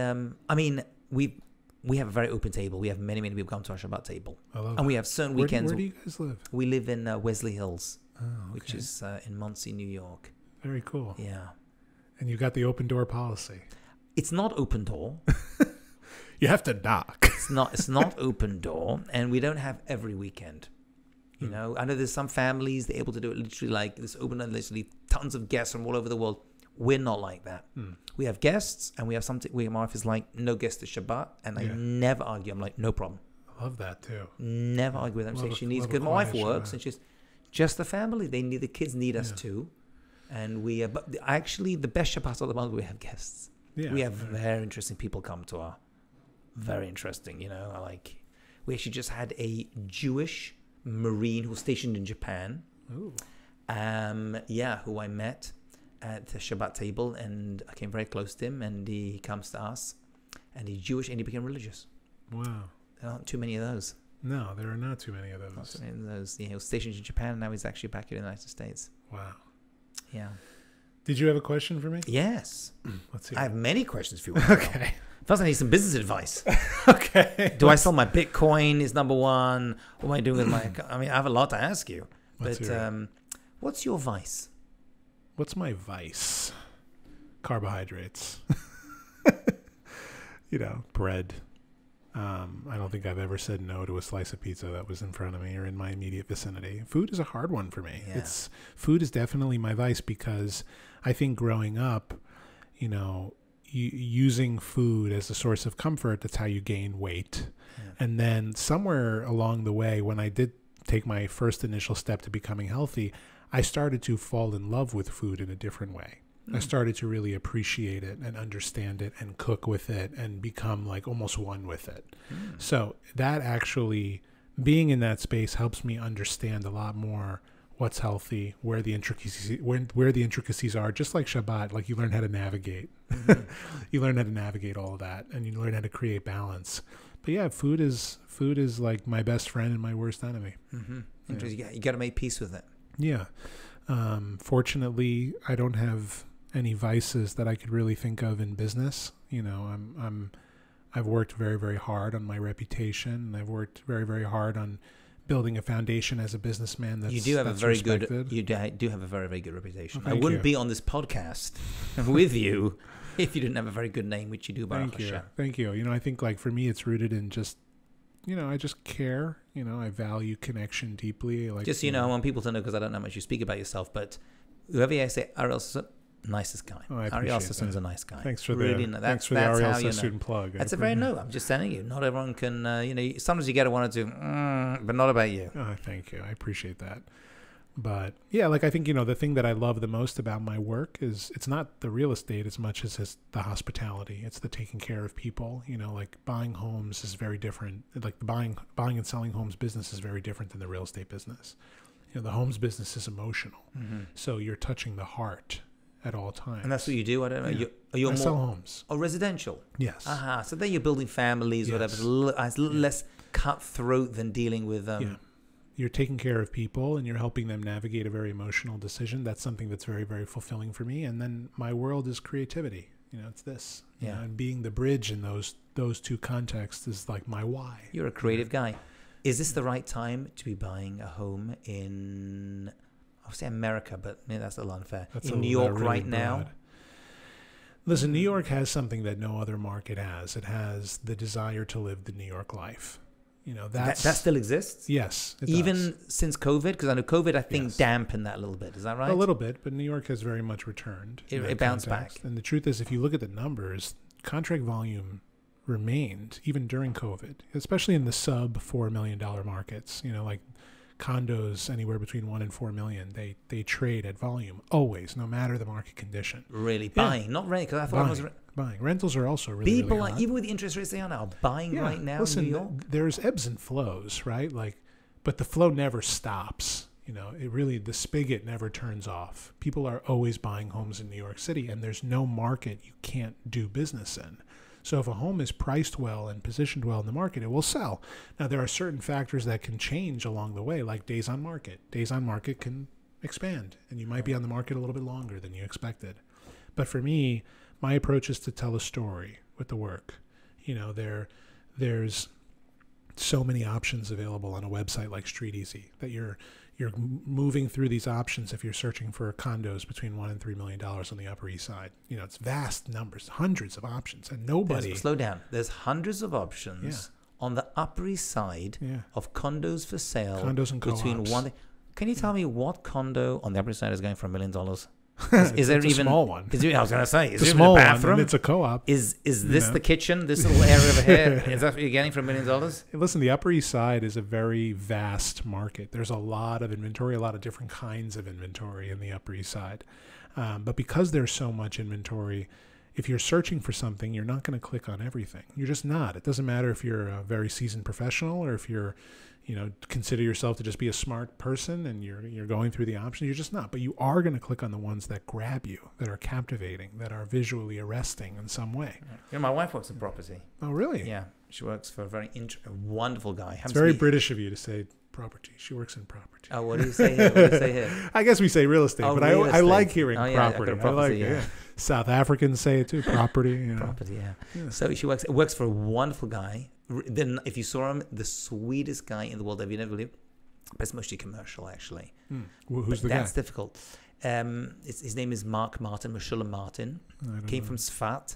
we have a very open table. We have many, many people come to our Shabbat table. I love and we have certain weekends... Where do you guys live? We live in Wesley Hills. Oh, okay. Which is in Muncie, New York. Very cool. Yeah. And you got the open door policy. It's not open door. You have to knock. It's not open door, and we don't have every weekend. I know there's some families they're able to do it literally like this open and literally tons of guests from all over the world. We're not like that. We have guests, and we have something. My wife is like, no guests to Shabbat, and I never argue. I'm like, no problem. I love that too. Never argue with them. Say she needs good. My wife works, and she's just the family. The kids need us too. And we, but actually the best Shabbat are the ones where we have guests. Yeah, we have very interesting people come to our, very interesting, we actually just had a Jewish Marine who was stationed in Japan. Ooh. Who I met at the Shabbat table, and I came very close to him, and he comes to us, and he's Jewish, and he became religious. Wow. There aren't too many of those. No, there are not too many of those. Not too many of those. He was stationed in Japan, and now he's actually back in the United States. Wow. Yeah. Did you have a question for me? Yes. Let's see. I have many questions for you. Okay. First, I need some business advice. Okay. Do I sell my Bitcoin is number one? What am I doing with my... I have a lot to ask you. But what's your vice? What's my vice? Carbohydrates. Bread. I don't think I've ever said no to a slice of pizza that was in front of me or in my immediate vicinity. Food is a hard one for me. Yeah. Food is definitely my vice because I think growing up, using food as a source of comfort, that's how you gain weight. Yeah. And then somewhere along the way, when I did take my first initial step to becoming healthy, I started to fall in love with food in a different way. I started to really appreciate it and understand it and cook with it and become like almost one with it. So that actually, being in that space helps me understand a lot more what's healthy, where the intricacies are, just like Shabbat, like you learn how to navigate. You learn how to navigate all of that, and you learn how to create balance. But yeah, food is like my best friend and my worst enemy. Yeah. You got to make peace with it. Yeah. Fortunately, I don't have any vices that I could really think of in business. I've worked very, very hard on my reputation, and I've worked very, very hard on building a foundation as a businessman. You do have a very good reputation. I wouldn't be on this podcast with you if you didn't have a very good name, which you do. Thank you. I think like for me, it's rooted in just, I just care. I value connection deeply. Like, just I want people to know, because I don't know how much you speak about yourself, but whoever I say Ariel Sassoon, nicest guy. Oh, I Ariel appreciate Sassoon's that. a nice guy. Thanks for really, thanks for the that's Ariel how you know. Sassoon plug. That's a very no. I'm just telling you. Not everyone can. Sometimes you get one or two, but not about you. Oh, thank you. I appreciate that. But yeah, like I think, the thing that I love the most about my work is it's not the real estate as much as it's the hospitality. It's the taking care of people. Like buying homes is very different. Like the buying and selling homes business is very different than the real estate business. The homes business is emotional. Mm-hmm. So you're touching the heart at all times. And that's what you do? I don't know. Yeah. I sell homes. Oh, residential? Yes. So then you're building families, whatever. It's a little less cutthroat than dealing with... You're taking care of people and you're helping them navigate a very emotional decision. That's something that's very, very fulfilling for me. And then my world is creativity. It's this. And being the bridge in those two contexts is like my why. You're a creative guy. Is this the right time to be buying a home in, I would say America, but that's a little unfair. That's in New York really right broad. now? Listen, New York has something that no other market has. It has the desire to live the New York life. That still exists? Yes, it even does. since COVID? Because I know COVID, I think, dampened that a little bit. Is that right? A little bit, but New York has very much returned. It bounced back. And the truth is, if you look at the numbers, contract volume remained even during COVID, especially in the sub $4 million markets. Like condos anywhere between 1 and 4 million. They trade at volume always, no matter the market condition. Really buying, not renting. Because I thought it was buying. Rentals are also really people really hot. Even with the interest rates they are now, buying right now listen, in New York. There's ebbs and flows, right? But the flow never stops. It really, the spigot never turns off. People are always buying homes in New York City, and there's no market you can't do business in. So if a home is priced well and positioned well in the market, it will sell. Now, there are certain factors that can change along the way, like days on market. Days on market can expand, and you might be on the market a little bit longer than you expected. But for me, my approach is to tell a story with the work. There's so many options available on a website like StreetEasy that you're moving through these options if you're searching for condos between $1 and $3 million on the Upper East Side. It's vast numbers, hundreds of options, and nobody... Slow down. There's hundreds of options on the Upper East Side of condos for sale. Condos and co-ops. Between one... Can you tell me what condo on the Upper East Side is going for $1 million? Is there even a small one? I was going to say, is it's there a small even a bathroom? One, and it's a co-op. Is this the kitchen? This little area over here? Is that what you're getting for $1 million? Listen, the Upper East Side is a very vast market. There's a lot of inventory, a lot of different kinds of inventory in the Upper East Side. But because there's so much inventory, if you're searching for something, you're not going to click on everything. You're just not. It doesn't matter if you're a very seasoned professional or if you're consider yourself to just be a smart person and you're going through the options. You're just not. But you are going to click on the ones that grab you, that are captivating, that are visually arresting in some way. My wife works in property. Oh, really? Yeah. She works for a very wonderful guy. It's very British of you to say property. She works in property. Oh, what do you say here? I guess we say real estate, but I like hearing property. I like it. Yeah. South Africans say it too, property. Property, yeah. So she works for a wonderful guy. Then, if you saw him, the sweetest guy in the world. Have you never lived? But it's mostly commercial, actually. Who's the guy? That's difficult. His name is Mark Martin, Meshulam Martin. Came from Sfat.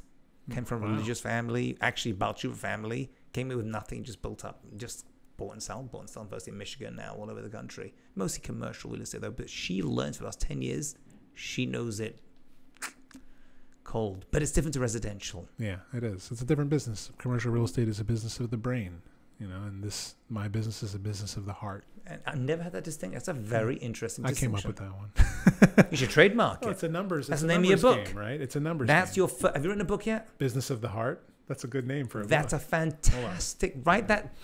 Came from a religious family. Actually, Balchuva family. Came in with nothing, just built up. Just bought and sell, first in Michigan, now all over the country. Mostly commercial real estate, though. But she learned for the last 10 years. She knows it cold. But it's different to residential. Yeah, it is. It's a different business. Commercial real estate is a business of the brain, and my business is a business of the heart. And I never had that distinction. That's a very interesting distinction. I came up with that one. You should trademark it. It's a numbers. That's the name of your book, game, right? It's a numbers. That's game. Have you written a book yet? Business of the Heart. That's a good name for a book. That's a fantastic. Write that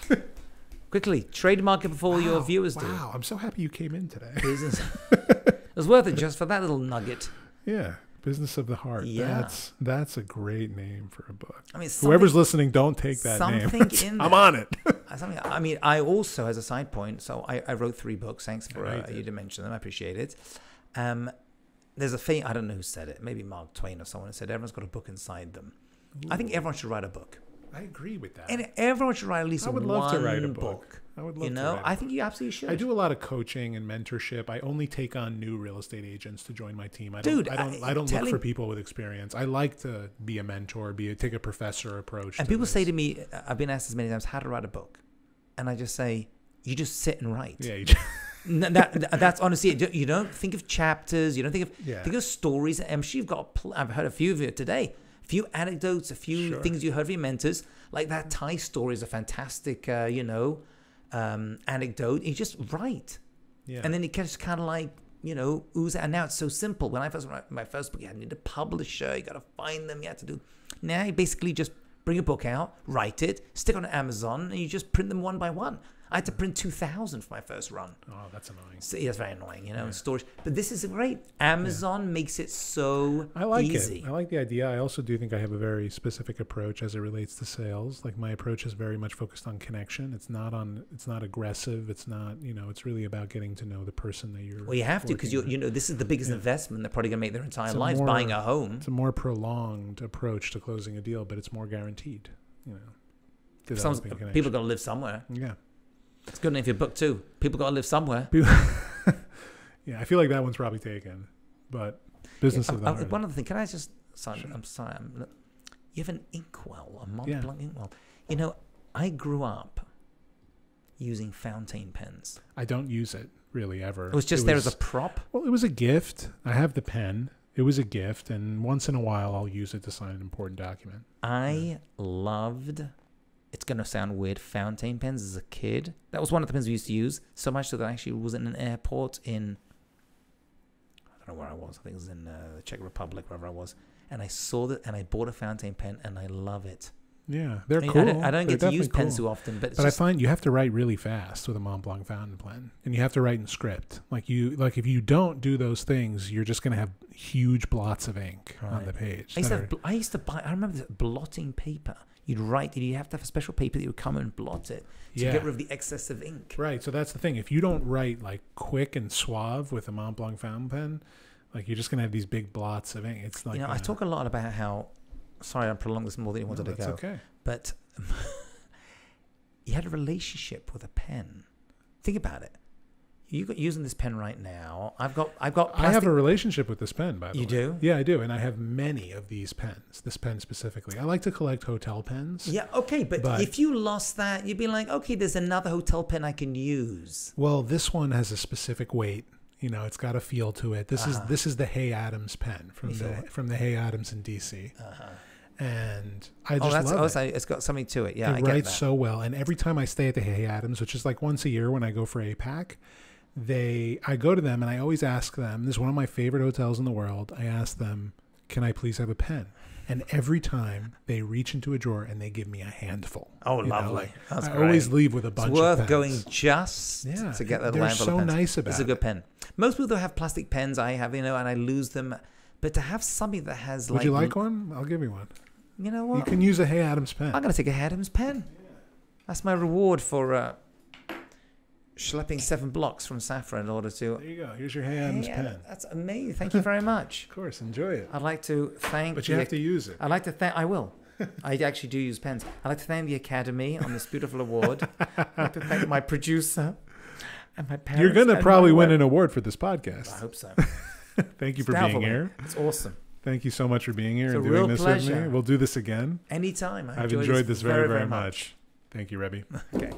quickly. Trademark it before your viewers do. Wow, I'm so happy you came in today. Business. It was worth it just for that little nugget. Yeah. Business of the Heart. Yeah. That's a great name for a book. I mean, whoever's listening, don't take that name. In I'm on it. I mean, I also, as a side point, so I wrote 3 books. Thanks for you to mention them. I appreciate it. There's a I don't know who said it. Maybe Mark Twain or someone said everyone's got a book inside them. Ooh. I think everyone should write a book. I agree with that. And everyone should write at least one book. I would love to write a book. I would love to write I think you absolutely should. I do a lot of coaching and mentorship. I only take on new real estate agents to join my team. I don't look for people with experience. I like to be a mentor, take a professor approach. And people say to me, I've been asked this many times, how to write a book. And I just say, you just sit and write. Yeah. That's honestly it. You don't think of chapters. You don't think of Yeah. think of stories. I'm sure you've got. I've heard a few of it today. A few anecdotes, a few Sure. things you heard from your mentors. Like that Thai story is a fantastic, anecdote. You just write, Yeah. and then it just kind of like ooze out. And now it's so simple. When I first wrote my first book, you had to need a publisher. You got to find them. You had to do. Now you basically just bring a book out, write it, stick it on Amazon, and you just print them one by one. I had to print 2,000 for my first run. Oh, that's annoying. So, yeah, it's very annoying, Yeah. storage. But this is great. Amazon makes it so I like easy. it. I like the idea. I also do think I have a very specific approach as it relates to sales. Like my approach is very much focused on connection. It's not aggressive. It's not, it's really about getting to know the person that you're. Well, you have to because this is the biggest investment they're probably going to make their entire lives, buying a home. It's a more prolonged approach to closing a deal, but it's more guaranteed. People got to live somewhere. Yeah. It's good enough if you book too. People got to live somewhere. Yeah, I feel like that one's probably taken, but business of the heart. One other thing, can I just? Sure. I'm sorry. You have an inkwell, a Mont Yeah. Blanc inkwell. I grew up using fountain pens. I don't use it really ever. It was just there as a prop. Well, it was a gift. I have the pen. It was a gift, and once in a while, I'll use it to sign an important document. I loved. It's going to sound weird. Fountain pens as a kid. That was one of the pens we used to use. So much so that I actually was in an airport in. I don't know where I was. I think it was in the Czech Republic, wherever I was. And I saw that, and I bought a fountain pen, and I love it. Yeah, they're cool. I don't get to use pens too often, but I find you have to write really fast with a Mont Blanc fountain pen, and you have to write in script. Like if you don't do those things, you're just going to have huge blots of ink on the page. I used to buy. I remember the blotting paper. You'd write. You have to have a special paper that would come and blot it to get rid of the excess of ink. Right. So that's the thing. If you don't write like quick and suave with a Mont Blanc fountain pen, like you're just going to have these big blots of ink. It's like I talk a lot about how. Sorry, I'm prolonging this more than you wanted to go. That's okay. But you had a relationship with a pen. Think about it. You got using this pen right now. I've got. Plastic. I have a relationship with this pen, by the way. You do? Yeah, I do, and I have many of these pens. This pen specifically. I like to collect hotel pens. Yeah. Okay, but if you lost that, you'd be like, okay, there's another hotel pen I can use. Well, this one has a specific weight. It's got a feel to it. This is the Hay Adams pen from the Hay Adams in DC. And I just love it. It's got something to it. Yeah, it writes so well. And every time I stay at the Hay Adams, which is like once a year when I go for APAC, I go to them and I always ask them. This is one of my favorite hotels in the world. I ask them, "Can I please have a pen?" And every time they reach into a drawer and they give me a handful. Oh, lovely! That's I always leave with a bunch of pens. It's worth going just to get that line full of pens. They're so nice about it. It's a good pen. Most people don't have plastic pens. I have, and I lose them. But to have something that has Would you like one? I'll give you one. You know what? You can use a Hay Adams pen. I'm going to take a Hay Adams pen. Yeah. That's my reward for schlepping 7 blocks from Safra in order to... There you go. Here's your Hay Adams pen. That's amazing. Thank you very much. Of course. Enjoy it. I'd like to thank... But you have to use it. I'd like to thank... I will. I actually do use pens. I'd like to thank the Academy on this beautiful award. I'd like to thank my producer and my parents. You're going to probably win an award for this podcast. I hope so. Thank you for being here. It's awesome. Thank you so much for being here and doing this with me. We'll do this again. Anytime. I've enjoyed this very, very much. Thank you, Rebbe. Okay.